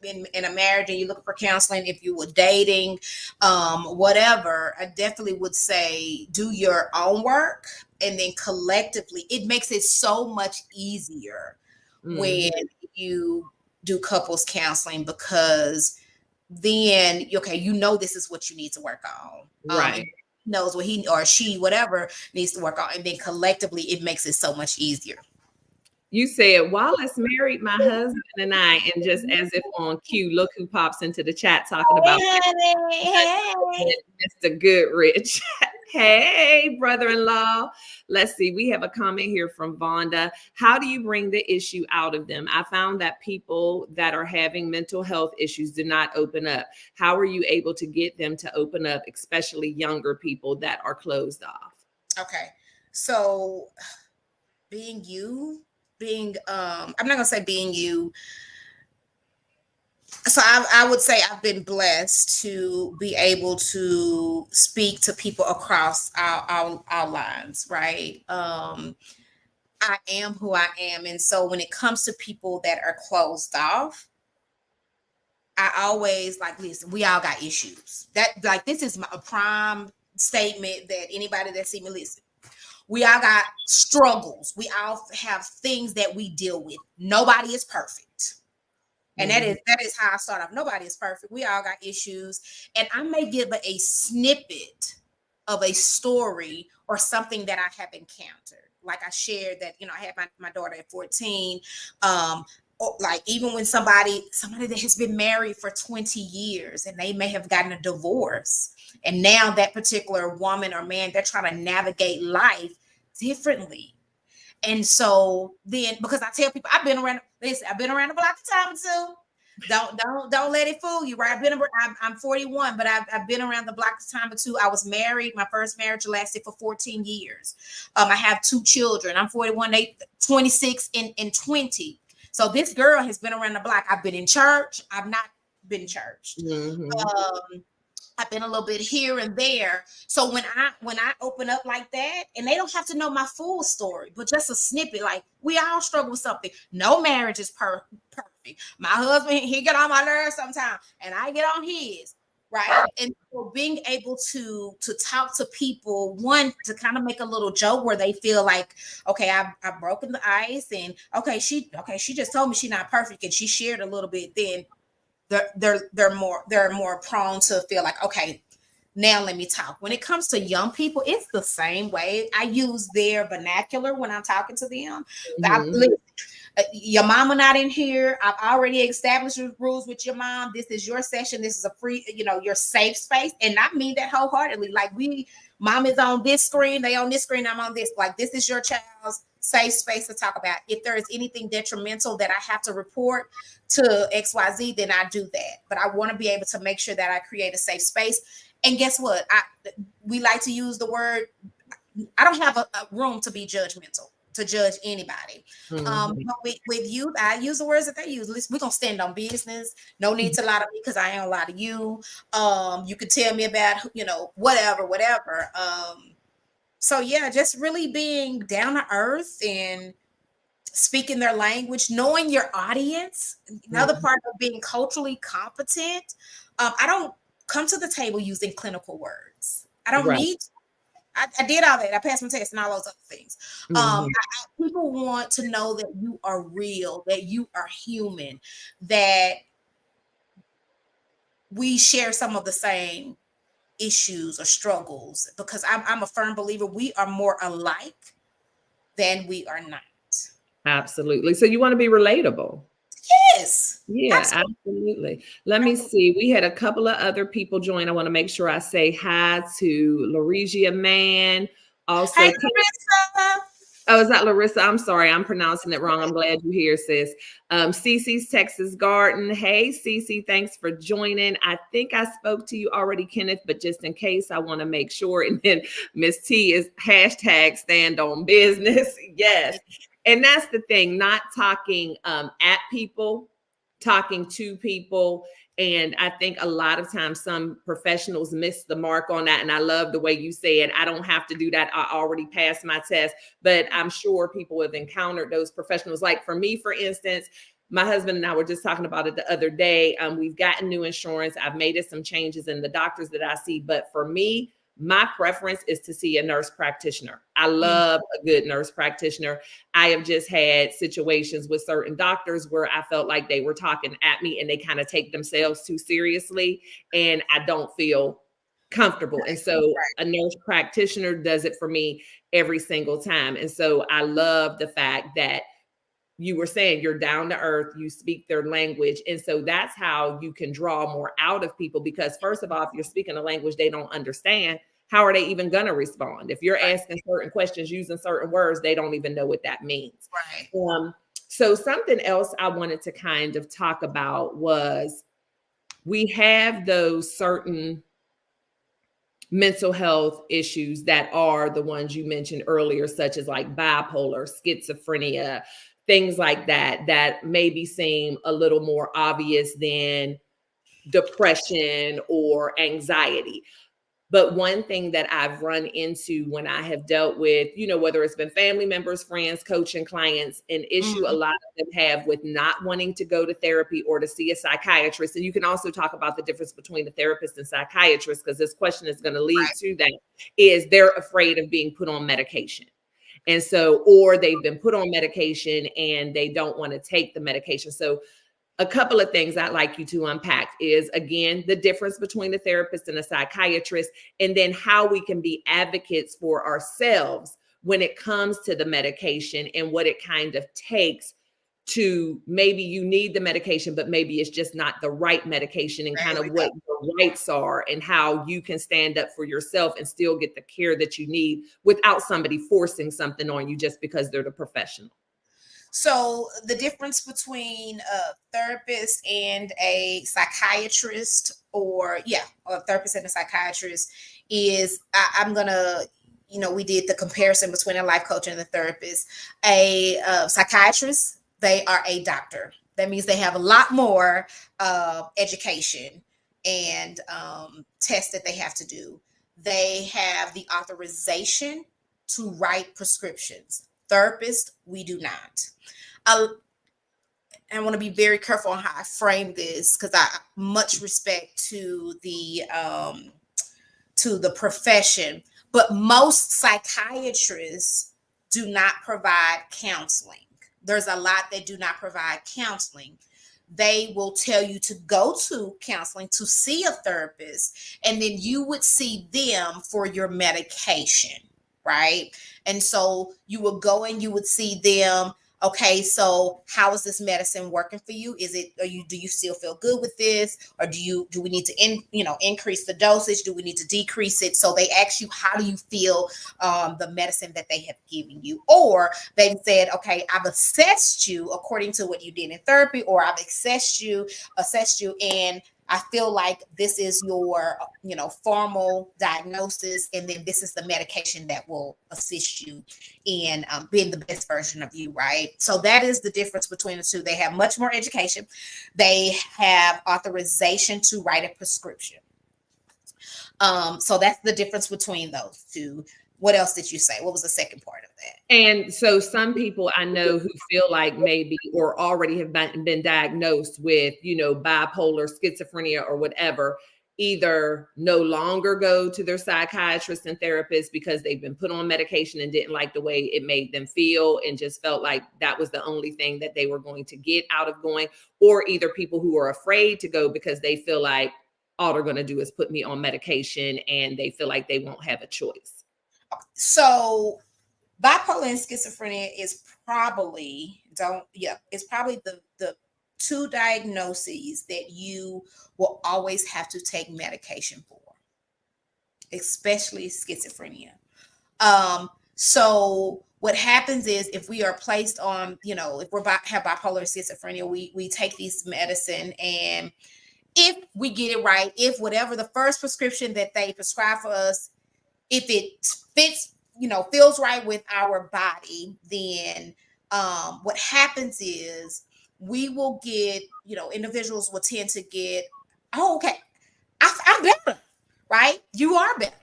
in a marriage and you're looking for counseling, if you were dating, whatever, I definitely would say do your own work, and then collectively it makes it so much easier when you do couples counseling, because then this is what you need to work on, right? Knows what he or she, whatever, needs to work on, and then collectively it makes it so much easier. You said Wallace married my husband and I, and just as if on cue, look who pops into the chat talking about Mr. Goodrich. Hey, brother-in-law. Let's see. We have a comment here from Vonda. How do you bring the issue out of them? I found that people that are having mental health issues do not open up. How are you able to get them to open up, especially younger people that are closed off? Okay. So I'm not gonna say being you. So I would say I've been blessed to be able to speak to people across our lines, right? I am who I am. And so when it comes to people that are closed off, I always listen, we all got issues. This is a prime statement that anybody that see me listen. We all got struggles. We all have things that we deal with. Nobody is perfect. And that is how I start off. Nobody is perfect. We all got issues. And I may give a snippet of a story or something that I have encountered. Like I shared that, I had my daughter at 14. Even when somebody that has been married for 20 years and they may have gotten a divorce, and now that particular woman or man, they're trying to navigate life differently. And so then, because I tell people, I've been around the block a time or two. Don't let it fool you, right? I'm 41, but I've been around the block a time or two. I was married. My first marriage lasted for 14 years. I have 2 children. I'm 41, they 26 and 20. So this girl has been around the block. I've been in church. I've not been churched. I've been a little bit here and there. So when I open up like that, and they don't have to know my full story, but just a snippet, like we all struggle with something. No marriage is perfect. My husband, he get on my nerves sometimes, and I get on his, right? And so being able to talk to people, one, to kind of make a little joke where they feel like, okay, I've broken the ice, and she just told me she's not perfect, and she shared a little bit. Then they're more prone to feel like, okay, now let me talk. When it comes to young people, it's the same way. I use their vernacular when I'm talking to them. Your mama not in here. I've already established rules with your mom. This is your session. This is a free, your safe space. And I mean that wholeheartedly. Like mom is on this screen, they on this screen, I'm on this. Like this is your child's safe space to talk about. If there is anything detrimental that I have to report to XYZ, then I do that. But I want to be able to make sure that I create a safe space. And guess what? We like to use the word, I don't have a room to be judgmental, to judge anybody. But with youth, I use the words that they use. Listen, we're going to stand on business. No need to lie to me because I ain't lie to you. You could tell me about, whatever. So yeah, just really being down to earth and speaking their language, knowing your audience. Another part of being culturally competent. I don't come to the table using clinical words. I don't need to. I did all that. I passed my test and all those other things. Mhm. People want to know that you are real, that you are human, that we share some of the same issues or struggles, because I'm a firm believer we are more alike than we are not. Absolutely. So you want to be relatable. Yes, Yeah, absolutely. absolutely. Let me see. We had a couple of other people join. I want to make sure I say hi to Laregia Mann. Hey, Also, Larissa. oh, is that Larissa? I'm sorry, I'm pronouncing it wrong. I'm glad you're here, sis. Cece's Texas Garden. Hey, Cece, thanks for joining. I think I spoke to you already, Kenneth, but just in case, I want to make sure. And then Miss T is hashtag stand on business. Yes. And that's the thing, not talking at people, talking to people. And I think a lot of times some professionals miss the mark on that. And I love the way you said, I don't have to do that. I already passed my test. But I'm sure people have encountered those professionals. Like for me, for instance, my husband and I were just talking about it the other day. We've gotten new insurance. I've made some changes in the doctors that I see. But for me, my preference is to see a nurse practitioner. I love a good nurse practitioner. I have just had situations with certain doctors where I felt like they were talking at me and they kind of take themselves too seriously, and I don't feel comfortable. And so a nurse practitioner does it for me every single time. And so I love the fact that you were saying you're down to earth, you speak their language. And so that's how you can draw more out of people, because first of all, if you're speaking a language they don't understand, how are they even going to respond? If you're asking certain questions using certain words, they don't even know what that means. Right. So something else I wanted to kind of talk about was we have those certain mental health issues that are the ones you mentioned earlier, such as like bipolar, schizophrenia, things like that, that maybe seem a little more obvious than depression or anxiety. But one thing that I've run into when I have dealt with, whether it's been family members, friends, coaching clients, an issue a lot of them have with not wanting to go to therapy or to see a psychiatrist. And you can also talk about the difference between the therapist and psychiatrist, because this question is going to lead to that, is they're afraid of being put on medication. And so, or they've been put on medication and they don't want to take the medication. So a couple of things I'd like you to unpack is, again, the difference between a therapist and a psychiatrist, and then how we can be advocates for ourselves when it comes to the medication and what it kind of takes to, maybe you need the medication, but maybe it's just not the right medication, and kind of what your rights are and how you can stand up for yourself and still get the care that you need without somebody forcing something on you just because they're the professional. So the difference between a therapist and a psychiatrist, or a therapist and a psychiatrist, is I'm gonna, we did the comparison between a life coach and a therapist. A psychiatrist, they are a doctor. That means they have a lot more education and tests that they have to do. They have the authorization to write prescriptions. Therapist, we do not. I want to be very careful on how I frame this, because I much respect to the profession, but most psychiatrists do not provide counseling. There's a lot that do not provide counseling. They will tell you to go to counseling to see a therapist, and then you would see them for your medication, right? And so you would go and you would see them. Okay, so how is this medicine working for you? Do you still feel good with this, or do we need to increase the dosage? Do we need to decrease it? So they ask you, how do you feel the medicine that they have given you? Or they've said, okay, I've assessed you according to what you did in therapy, or I've assessed you, and I feel like this is your, formal diagnosis, and then this is the medication that will assist you in being the best version of you, right? So that is the difference between the two. They have much more education. They have authorization to write a prescription. So that's the difference between those two. What else did you say? What was the second part of that? And so some people I know who feel like maybe, or already have been diagnosed with, bipolar, schizophrenia, or whatever, either no longer go to their psychiatrist and therapist because they've been put on medication and didn't like the way it made them feel and just felt like that was the only thing that they were going to get out of going, or either people who are afraid to go because they feel like all they're going to do is put me on medication and they feel like they won't have a choice. So bipolar and schizophrenia is probably it's probably the two diagnoses that you will always have to take medication for, especially schizophrenia. So what happens is if we are placed on, if have bipolar or schizophrenia, we take these medicine, and if we get it right, if whatever the first prescription that they prescribe for us, if it fits, feels right with our body, then what happens is we will get, individuals will tend to get, oh, okay, I'm better, right? You are better.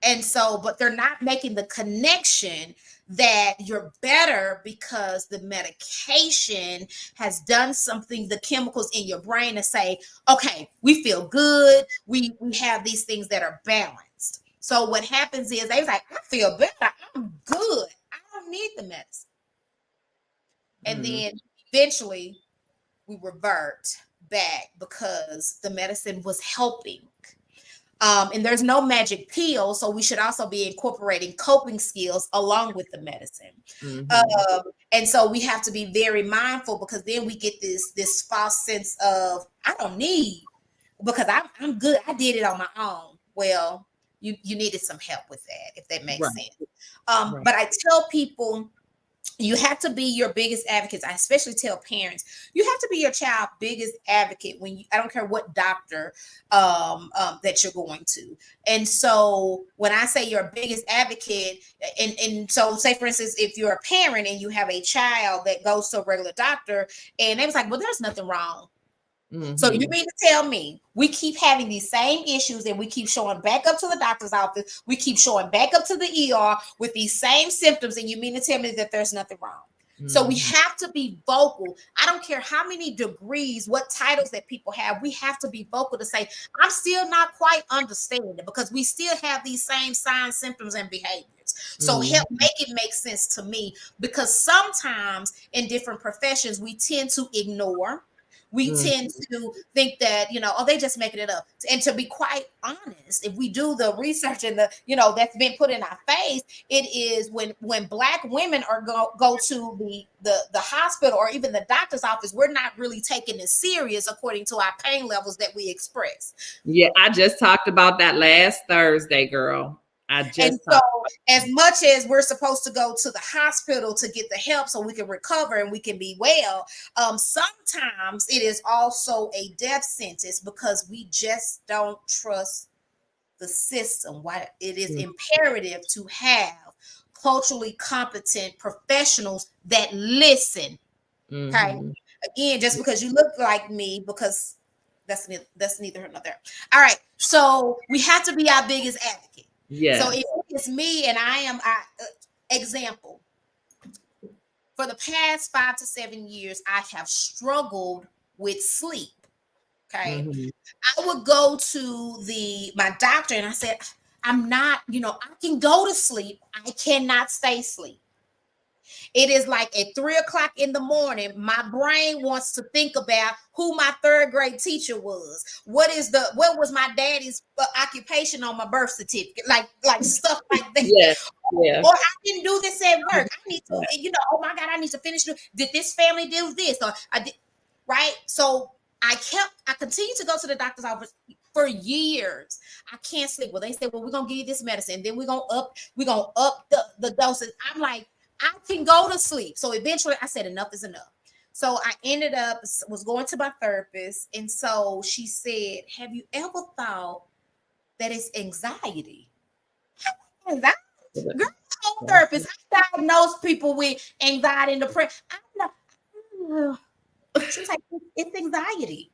And so, but they're not making the connection that you're better because the medication has done something, the chemicals in your brain to say, okay, we feel good. We have these things that are balanced. So what happens is they was like, I feel better. I'm good. I don't need the medicine. And then eventually we revert back because the medicine was helping. And there's no magic pill, so we should also be incorporating coping skills along with the medicine. And so we have to be very mindful, because then we get this false sense of I don't need, because I'm good. I did it on my own. Well, you needed some help with that, if that makes sense. But I tell people, you have to be your biggest advocates. I especially tell parents, you have to be your child's biggest advocate I don't care what doctor that you're going to. And so when I say your biggest advocate, and so say for instance, if you're a parent and you have a child that goes to a regular doctor and they was like, well, there's nothing wrong. So you mean to tell me we keep having these same issues and we keep showing back up to the doctor's office, we keep showing back up to the ER with these same symptoms, and you mean to tell me that there's nothing wrong? So we have to be vocal. I don't care how many degrees, what titles that people have, we have to be vocal to say, I'm still not quite understanding it, because we still have these same signs, symptoms, and behaviors. So help make it make sense to me, because sometimes in different professions, we tend to ignore. We tend to think that, they just making it up. And to be quite honest, if we do the research and that's been put in our face, it is when Black women are go to the hospital or even the doctor's office, we're not really taking it serious according to our pain levels that we express. Yeah, I just talked about that last Thursday, girl. And so as much as we're supposed to go to the hospital to get the help so we can recover and we can be well, sometimes it is also a death sentence, because we just don't trust the system. Why it is imperative to have culturally competent professionals that listen. Okay. Again, just because you look like me, because that's neither here nor there. All right. So we have to be our biggest advocate. Yeah. So if it's me and I am example, for the past 5 to 7 years, I have struggled with sleep. Okay. I would go to my doctor and I said, I'm not, I can go to sleep. I cannot stay asleep. It is like at 3:00 in the morning, my brain wants to think about who my 3rd grade teacher was. What was my daddy's occupation on my birth certificate? Like stuff like that. Yeah. Or I didn't do this at work. I need to, oh my God, I need to finish. Did this family do this? Or I did, right? So I continued to go to the doctor's office for years. I can't sleep. Well, they said, well, we're going to give you this medicine. Then we're going to up the doses. I'm like, I can go to sleep. So eventually I said, enough is enough. So I ended up, was going to my therapist. And so she said, have you ever thought that it's anxiety? Anxiety? Girl, therapist, I diagnose people with anxiety and depression. She was like, it's anxiety.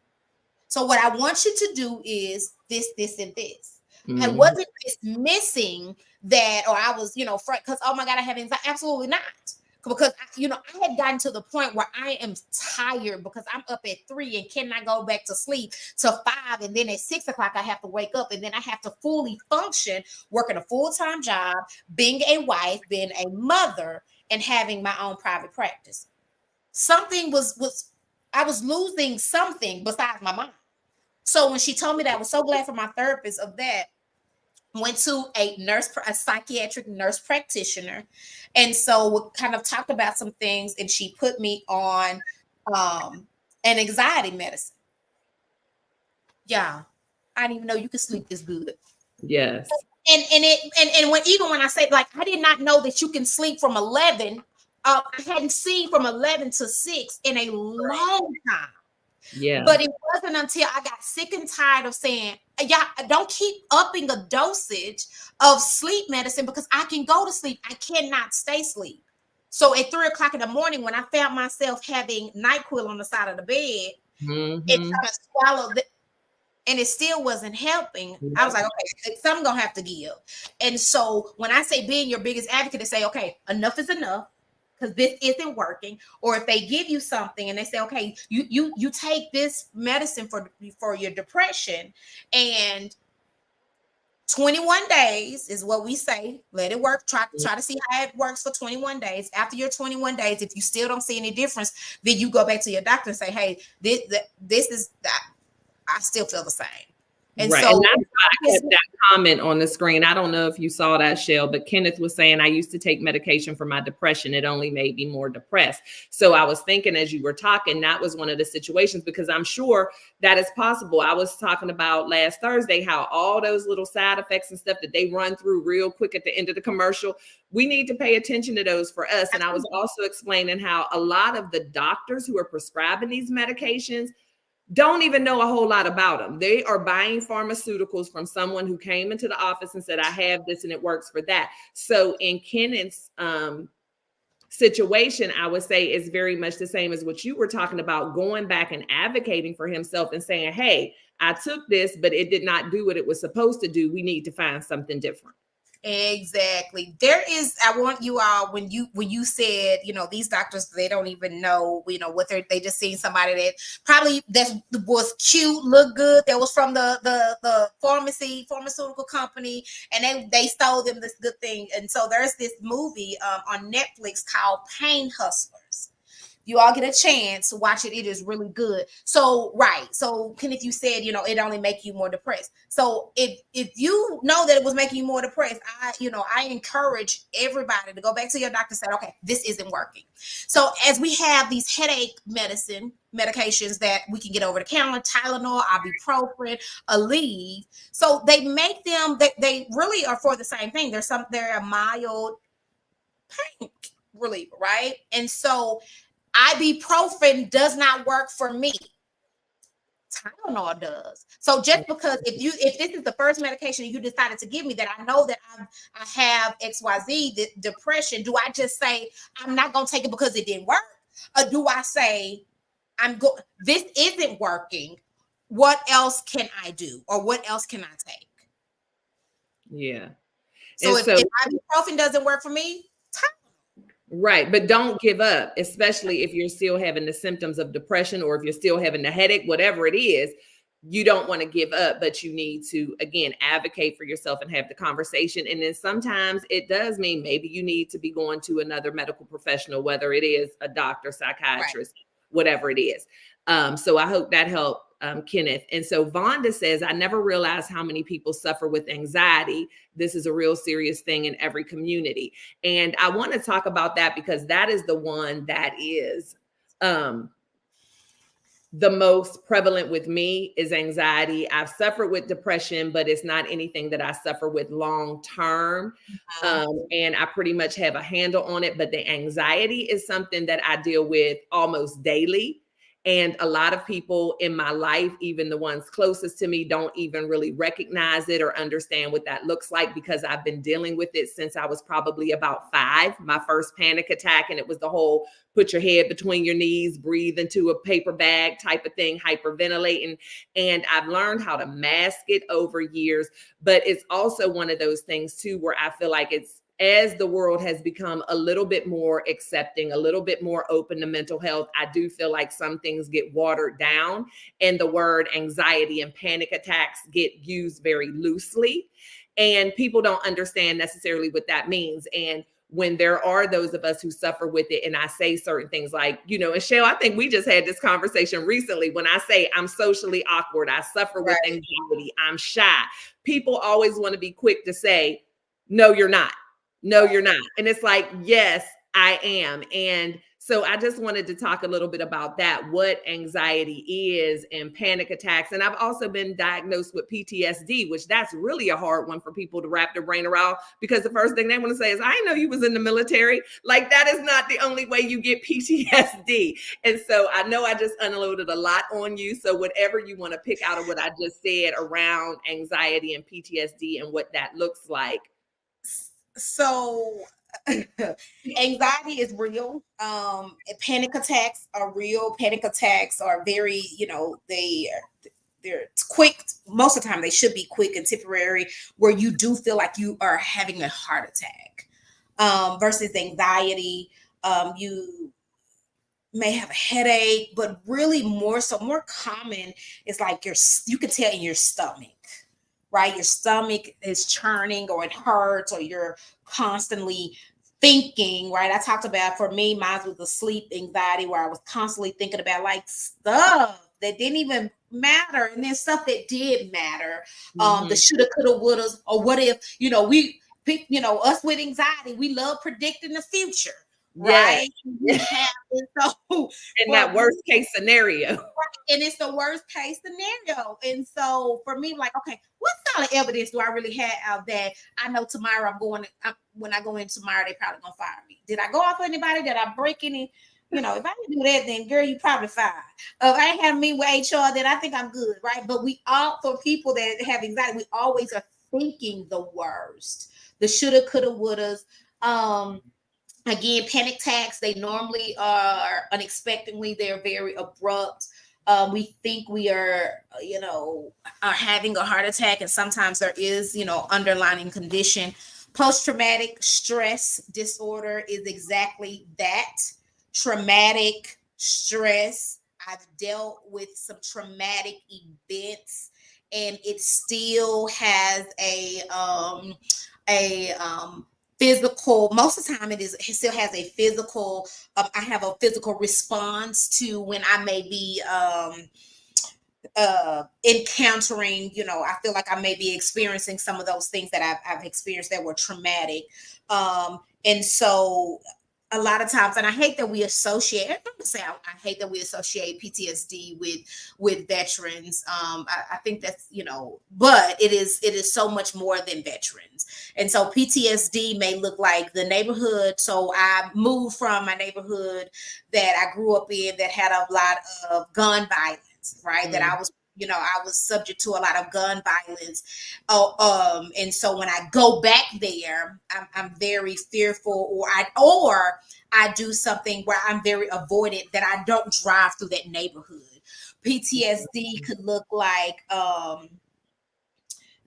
So what I want you to do is this, and this. And wasn't this missing that, or I was, because, oh my God, I have anxiety? Absolutely not. because I had gotten to the point where I am tired because I'm up at 3 and cannot go back to sleep till 5, and then at 6 o'clock I have to wake up, and then I have to fully function, working a full-time job, being a wife, being a mother, and having my own private practice. Something was I was losing something besides my mind. So when she told me that, I was so glad for my therapist of that. Went to a psychiatric nurse practitioner, and so we kind of talked about some things, and she put me on an anxiety medicine. Yeah, I didn't even know you could sleep this good. Yes. And when even when I say, like, I did not know that you can sleep from 11. I hadn't seen from 11 to 6 in a long time. Yeah. But it wasn't until I got sick and tired of saying, yeah, don't keep upping the dosage of sleep medicine because I can go to sleep. I cannot stay asleep. So at 3 o'clock in the morning, when I found myself having NyQuil on the side of the bed, it kind of swallowed it, and it still wasn't helping. I was like, okay, something gonna have to give. And so when I say being your biggest advocate, to say, okay, enough is enough, because this isn't working. Or if they give you something and they say, okay, you take this medicine for your depression, and 21 days is what we say. Let it work. Try to see how it works for 21 days. After your 21 days, if you still don't see any difference, then you go back to your doctor and say, hey, this is that. I still feel the same. And right. so And that's why I kept that comment on the screen. I don't know if you saw that, Shell, but Kenneth was saying, I used to take medication for my depression. It only made me more depressed. So I was thinking as you were talking, that was one of the situations, because I'm sure that is possible. I was talking about last Thursday how all those little side effects and stuff that they run through real quick at the end of the commercial, we need to pay attention to those for us. And I was also explaining how a lot of the doctors who are prescribing these medications don't even know a whole lot about them. They are buying pharmaceuticals from someone who came into the office and said, I have this and it works for that. So in Kenneth's situation, I would say is very much the same as what you were talking about, going back and advocating for himself and saying, hey, I took this, but it did not do what it was supposed to do. We need to find something different. Exactly. There is, I want you all, when you said, these doctors, they don't even know, what they just seen somebody that probably that was cute, looked good, that was from the pharmaceutical company, and they stole them this good thing. And so there's this movie on Netflix called Pain Hustlers. You all get a chance to watch it. It is really good. So, right. So, Kenneth, you said, it only make you more depressed. So if you know that it was making you more depressed, I encourage everybody to go back to your doctor and say, okay, this isn't working. So as we have these headache medications that we can get over the counter, Tylenol, ibuprofen, Aleve. So they make them, they really are for the same thing. They're a mild pain reliever, right? And so ibuprofen does not work for me. Tylenol does. So just because if this is the first medication you decided to give me that I know that I have XYZ depression, do I just say I'm not going to take it because it didn't work? Or do I say this isn't working? What else can I do? Or what else can I take? Yeah. So if ibuprofen doesn't work for me, right. But don't give up, especially if you're still having the symptoms of depression, or if you're still having the headache, whatever it is, you don't want to give up, but you need to, again, advocate for yourself and have the conversation. And then sometimes it does mean maybe you need to be going to another medical professional, whether it is a doctor, psychiatrist, whatever it is. So I hope that helped. Kenneth. And so Vonda says, I never realized how many people suffer with anxiety. This is a real serious thing in every community. And I want to talk about that because that is the one that is the most prevalent with me is anxiety. I've suffered with depression, but it's not anything that I suffer with long term. And I pretty much have a handle on it. But the anxiety is something that I deal with almost daily. And a lot of people in my life, even the ones closest to me, don't even really recognize it or understand what that looks like, because I've been dealing with it since I was probably about 5, my first panic attack. And it was the whole put your head between your knees, breathe into a paper bag type of thing, hyperventilating. And I've learned how to mask it over years. But it's also one of those things too, where I feel like it's as the world has become a little bit more accepting, a little bit more open to mental health, I do feel like some things get watered down and the word anxiety and panic attacks get used very loosely. And people don't understand necessarily what that means. And when there are those of us who suffer with it, and I say certain things like, and Shell, I think we just had this conversation recently. When I say I'm socially awkward, I suffer with anxiety, I'm shy, people always want to be quick to say, no, you're not. No, you're not. And it's like, yes, I am. And so I just wanted to talk a little bit about that, what anxiety is and panic attacks. And I've also been diagnosed with PTSD, which that's really a hard one for people to wrap their brain around, because the first thing they want to say is, I know you was in the military. Like, that is not the only way you get PTSD. And so I know I just unloaded a lot on you. So whatever you want to pick out of what I just said around anxiety and PTSD and what that looks like. So anxiety is real. Panic attacks are real. Panic attacks are very, they're quick. Most of the time they should be quick and temporary, where you do feel like you are having a heart attack. Versus anxiety, you may have a headache, but really more common is like you can tell in your stomach. Right? Your stomach is churning, or it hurts, or you're constantly thinking, right? I talked about, for me, mine was the sleep anxiety, where I was constantly thinking about like stuff that didn't even matter, and then stuff that did matter. The shoulda, coulda, wouldas, or what if, us with anxiety, we love predicting the future. Right? Yes. In that worst case scenario. And it's the worst case scenario. And so for me, like, okay, what solid evidence do I really have that I know tomorrow when I go in tomorrow, they probably gonna fire me? Did I go off anybody? Did I break any? If I didn't do that, then girl, you probably fired. If I ain't having me with HR, then I think I'm good, right? But for people that have anxiety, we always are thinking the worst, the shoulda, coulda, wouldas. Again, panic attacks, they normally are unexpectedly, they're very abrupt. We think we are having a heart attack, and sometimes there is, underlying condition. Post-traumatic stress disorder is exactly that. Traumatic stress. I've dealt with some traumatic events, and it still has a physical, most of the time it still has a physical, I have a physical response to when I may be encountering, I feel like I may be experiencing some of those things that I've experienced that were traumatic. And so a lot of times, and I hate that we associate, I hate that we associate PTSD with veterans. I think that's, but it is so much more than veterans. And so PTSD may look like the neighborhood. So I moved from my neighborhood that I grew up in that had a lot of gun violence, right? That I was subject to a lot of gun violence. And so when I go back there, I'm very fearful, or I do something where I'm very avoidant, that I don't drive through that neighborhood. PTSD could look like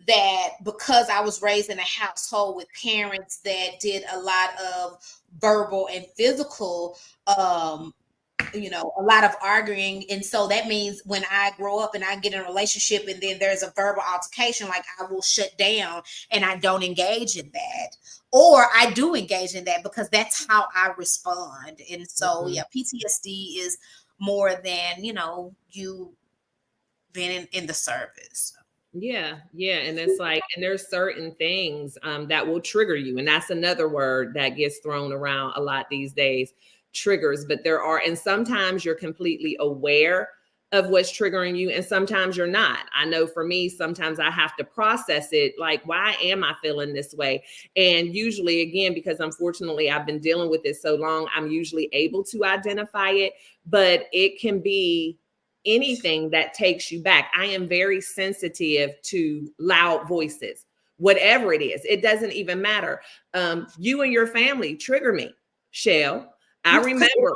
that because I was raised in a household with parents that did a lot of verbal and physical a lot of arguing. And so that means when I grow up and I get in a relationship and then there's a verbal altercation, like, I will shut down and I don't engage in that. Or I do engage in that because that's how I respond. And so, PTSD is more than, you being in the service. Yeah. And it's like, and there's certain things that will trigger you. And that's another word that gets thrown around a lot these days, triggers. But and sometimes you're completely aware of what's triggering you, and sometimes you're not. I know for me, sometimes I have to process it, like, why am I feeling this way? And usually, again, because unfortunately I've been dealing with it so long, I'm usually able to identify it, but it can be anything that takes you back. I am very sensitive to loud voices, whatever it is. It doesn't even matter. You and your family trigger me, Shell. I remember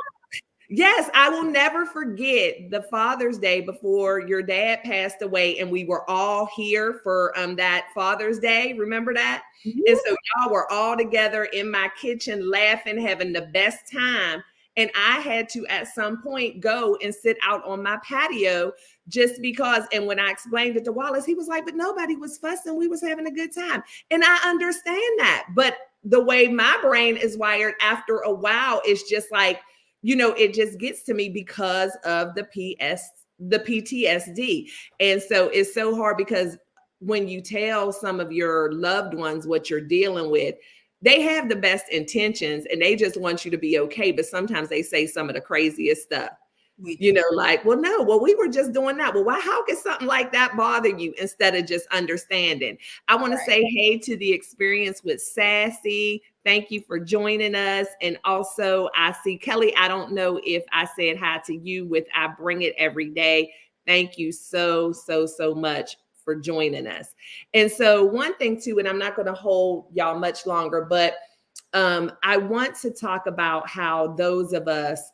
Yes, I will never forget the Father's Day before your dad passed away, and we were all here for that Father's Day. Remember that? And so y'all were all together in my kitchen laughing, having the best time. And I had to at some point go and sit out on my patio just because. And when I explained it to Wallace, he was like, but nobody was fussing. We was having a good time. And I understand that. But the way my brain is wired, after a while, it's just like, it just gets to me because of the PTSD. And so it's so hard because when you tell some of your loved ones what you're dealing with, they have the best intentions and they just want you to be okay. But sometimes they say some of the craziest stuff. Like, well, no, we were just doing that. Well, why? How could something like that bother you instead of just understanding? I want to say hey to the experience with Sassy. Thank you for joining us. And also, I see Kelly. I don't know if I said hi to you with I Bring It Every Day. Thank you so much for joining us. And so one thing too, and I'm not going to hold y'all much longer, but I want to talk about how those of us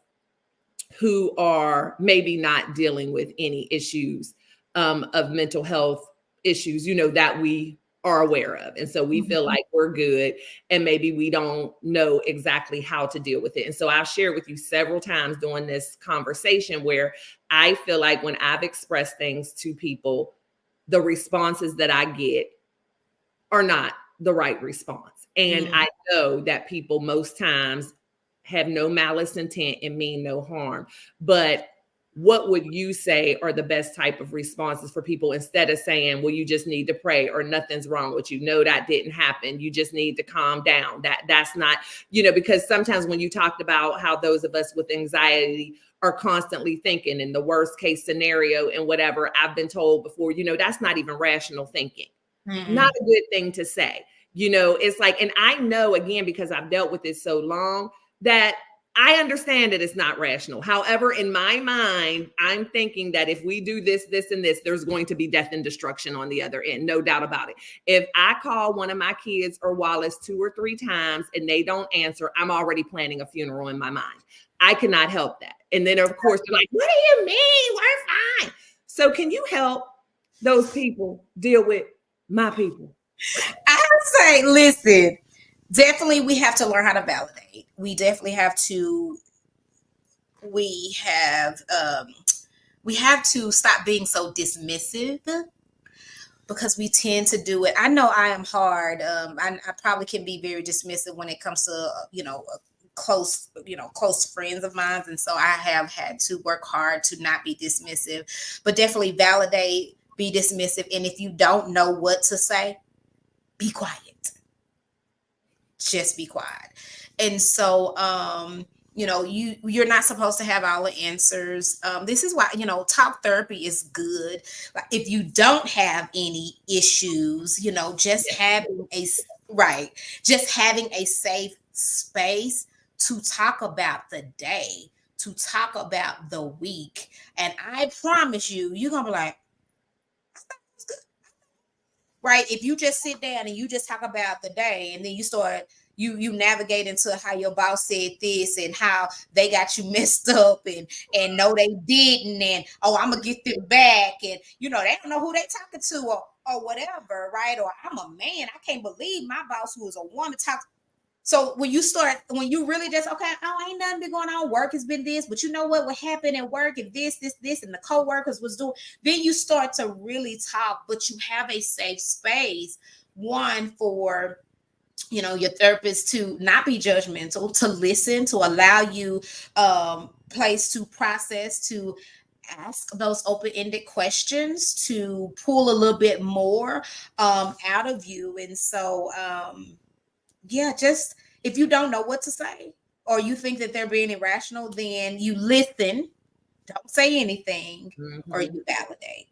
who are maybe not dealing with any issues of mental health issues, that we are aware of. And so we feel like we're good and maybe we don't know exactly how to deal with it. And so I'll share with you several times during this conversation where I feel like when I've expressed things to people, the responses that I get are not the right response. And I know that people most times have no malice intent and mean no harm. But what would you say are the best type of responses for people instead of saying, well, you just need to pray or nothing's wrong with you? No, that didn't happen. You just need to calm down. That's not, because sometimes when you talked about how those of us with anxiety are constantly thinking in the worst case scenario and whatever, I've been told before, that's not even rational thinking. Not a good thing to say. It's like, and I know again, because I've dealt with this so long, that I understand that it's not rational. However, in my mind, I'm thinking that if we do this, this, and this, there's going to be death and destruction on the other end. No doubt about it. If I call one of my kids or Wallace 2 or 3 times and they don't answer, I'm already planning a funeral in my mind. I cannot help that. And then of course, they're like, what do you mean? We're fine. So can you help those people deal with my people? I would say, listen, definitely we have to learn how to validate. We definitely have to, we have to stop being so dismissive because we tend to do it. I know I am hard. I probably can be very dismissive when it comes to, close friends of mine. And so I have had to work hard to not be dismissive, but definitely validate, be dismissive. And if you don't know what to say, be quiet. Just be quiet. And so, you're not supposed to have all the answers. This is why, talk therapy is good. Like if you don't have any issues, just having a safe space to talk about the day, to talk about the week. And I promise you, you're going to be like, right? If you just sit down and you just talk about the day and then you start, you navigate into how your boss said this and how they got you messed up and no, they didn't. And, oh, I'm going to get them back. And, they don't know who they talking to or whatever, right? Or I'm a man. I can't believe my boss, who is a woman, talks. So when you really just, okay, oh, ain't nothing been going on. Work has been this, but you know what happened at work and this, and the co-workers was doing. Then you start to really talk, but you have a safe space, one for, your therapist to not be judgmental, to listen, to allow you place to process, to ask those open-ended questions, to pull a little bit more out of you. And so, just if you don't know what to say or you think that they're being irrational, then you listen, don't say anything, or you validate.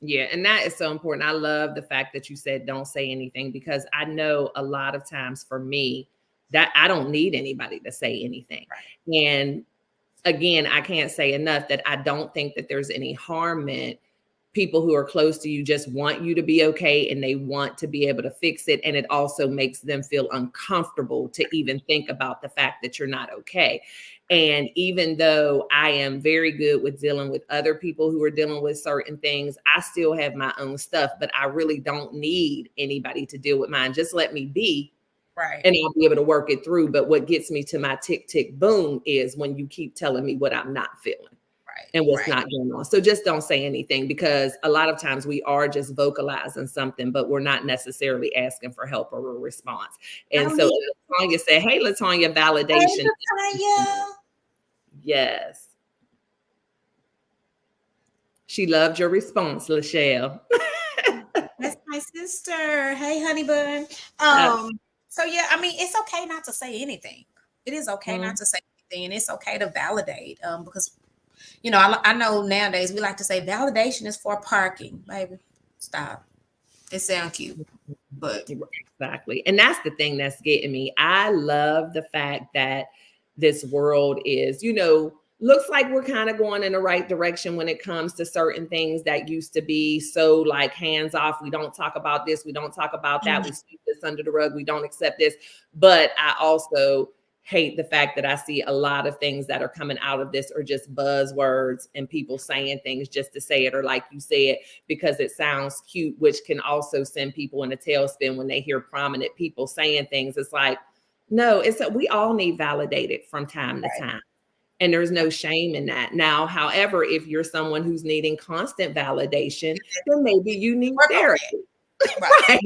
Yeah, and that is so important. I love the fact that you said don't say anything, because I know a lot of times for me that I don't need anybody to say anything. Right. And again, I can't say enough that I don't think that there's any harm in people who are close to you just want you to be okay and they want to be able to fix it. And it also makes them feel uncomfortable to even think about the fact that you're not okay. And even though I am very good with dealing with other people who are dealing with certain things, I still have my own stuff, but I really don't need anybody to deal with mine. Just let me be. Right. And I'll be able to work it through. But what gets me to my tick, tick, boom is when you keep telling me what I'm not feeling and what's not going on. So just don't say anything, because a lot of times we are just vocalizing something, but we're not necessarily asking for help or a response. And so LaTanya said, hey, LaTanya, validation. Hey, LaTanya. Yes. She loved your response, LaChelle. That's my sister. Hey, honey bun. So yeah, I mean, it's okay not to say anything. It is okay not to say anything, and it's okay to validate. Because you know, I know nowadays we like to say validation is for parking, baby. Stop. It sounds cute, but exactly. And that's the thing that's getting me. I love the fact that this world is, looks like we're kind of going in the right direction when it comes to certain things that used to be so like hands off. We don't talk about this. We don't talk about that. We sweep this under the rug. We don't accept this. But I also hate the fact that I see a lot of things that are coming out of this are just buzzwords and people saying things just to say it, or like you said, because it sounds cute, which can also send people in a tailspin when they hear prominent people saying things. It's like, no, we all need validated from time to time. And there's no shame in that. Now, however, if you're someone who's needing constant validation, then maybe you need therapy. Right.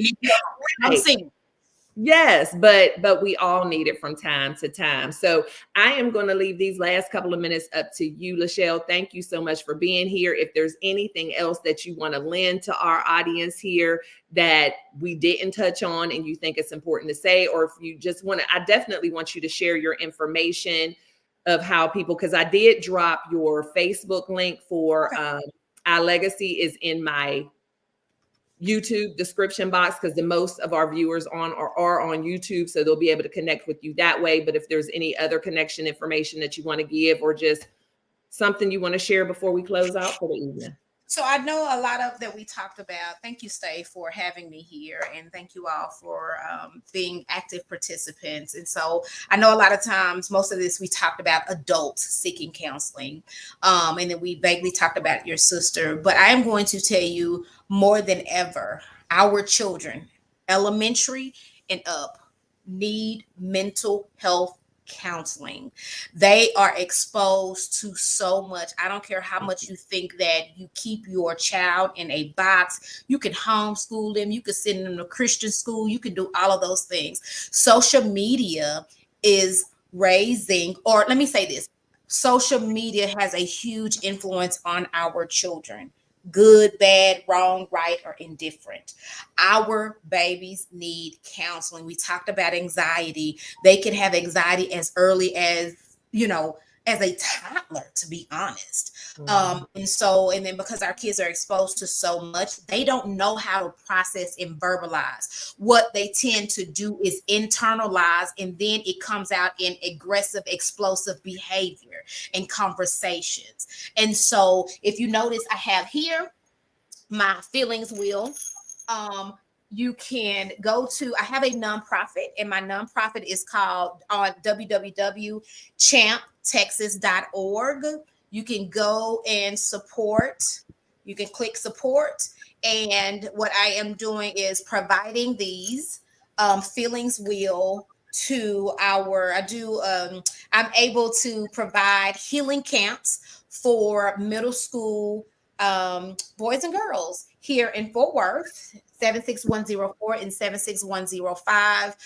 Right. Yes, but we all need it from time to time. So I am going to leave these last couple of minutes up to you, LaChelle. Thank you so much for being here. If there's anything else that you want to lend to our audience here that we didn't touch on and you think it's important to say, or if you just want to, I definitely want you to share your information of how people, because I did drop your Facebook link for Our Legacy is in my YouTube description box, because the most of our viewers are on YouTube, so they'll be able to connect with you that way. But if there's any other connection information that you want to give, or just something you want to share before we close out for the evening. So I know a lot of that we talked about. Thank you, Stae, for having me here, and thank you all for being active participants. And so I know a lot of times, most of this we talked about adults seeking counseling, and then we vaguely talked about your sister. But I am going to tell you, more than ever, our children, elementary and up, need mental health counseling. They are exposed to so much. I don't care how much you think that you keep your child in a box. You can homeschool them. You can send them to Christian school. You can do all of those things. Social media is raising, or let me say this, social media has a huge influence on our children. Good, bad, wrong, right, or indifferent. Our babies need counseling. We talked about anxiety. They can have anxiety as early as, as a toddler, to be honest. And then because our kids are exposed to so much, they don't know how to process and verbalize. What they tend to do is internalize, and then it comes out in aggressive, explosive behavior and conversations. And so if you notice, I have here my feelings wheel. You can go to, I have a nonprofit, and my nonprofit is called on www.champtexas.org. You can go and support. You can click support. And what I am doing is providing these feelings wheel to I'm able to provide healing camps for middle school boys and girls here in Fort Worth, 76104 and 76105,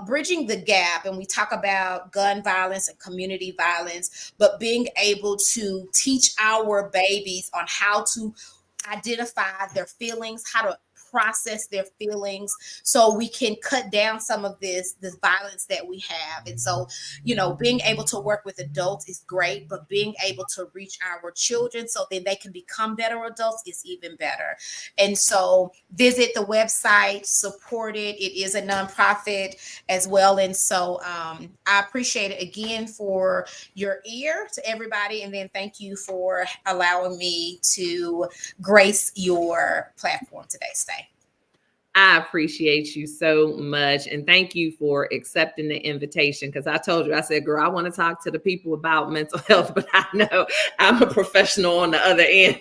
bridging the gap. And we talk about gun violence and community violence, but being able to teach our babies on how to identify their feelings, how to process their feelings, so we can cut down some of this violence that we have. And so, being able to work with adults is great, but being able to reach our children so then they can become better adults is even better. And so visit the website, support it. It is a nonprofit as well. And so I appreciate it again for your ear to everybody. And then thank you for allowing me to grace your platform today, Stae. I appreciate you so much. And thank you for accepting the invitation. Because I told you, I said, girl, I want to talk to the people about mental health, but I know I'm a professional on the other end.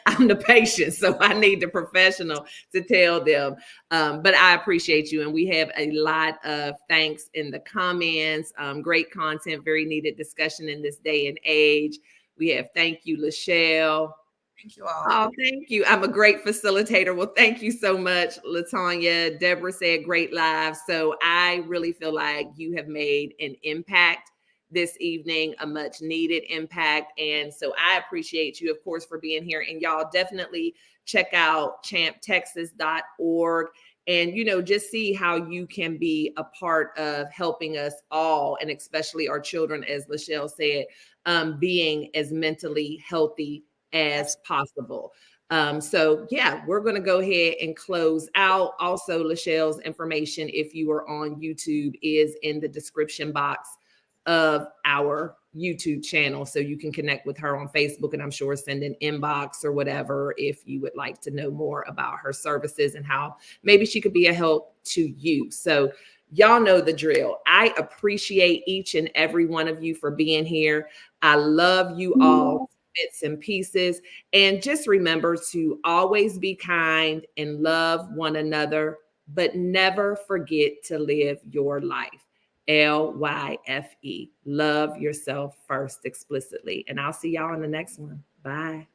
I'm the patient, so I need the professional to tell them. But I appreciate you. And we have a lot of thanks in the comments. Great content, very needed discussion in this day and age. We have thank you, LaChelle. Thank you all. Oh, thank you. I'm a great facilitator. Well, thank you so much, LaTanya. Deborah said great live. So I really feel like you have made an impact this evening, a much needed impact. And so I appreciate you, of course, for being here. And y'all definitely check out champtexas.org and, just see how you can be a part of helping us all, and especially our children, as LaChelle said, being as mentally healthy as possible. So yeah, we're going to go ahead and close out. Also, LaChelle's information, if you are on YouTube, is in the description box of our YouTube channel. So you can connect with her on Facebook, and I'm sure send an inbox or whatever if you would like to know more about her services and how maybe she could be a help to you. So y'all know the drill. I appreciate each and every one of you for being here. I love you all. Bits and pieces. And just remember to always be kind and love one another, but never forget to live your life. L-Y-F-E. Love yourself first explicitly. And I'll see y'all in the next one. Bye.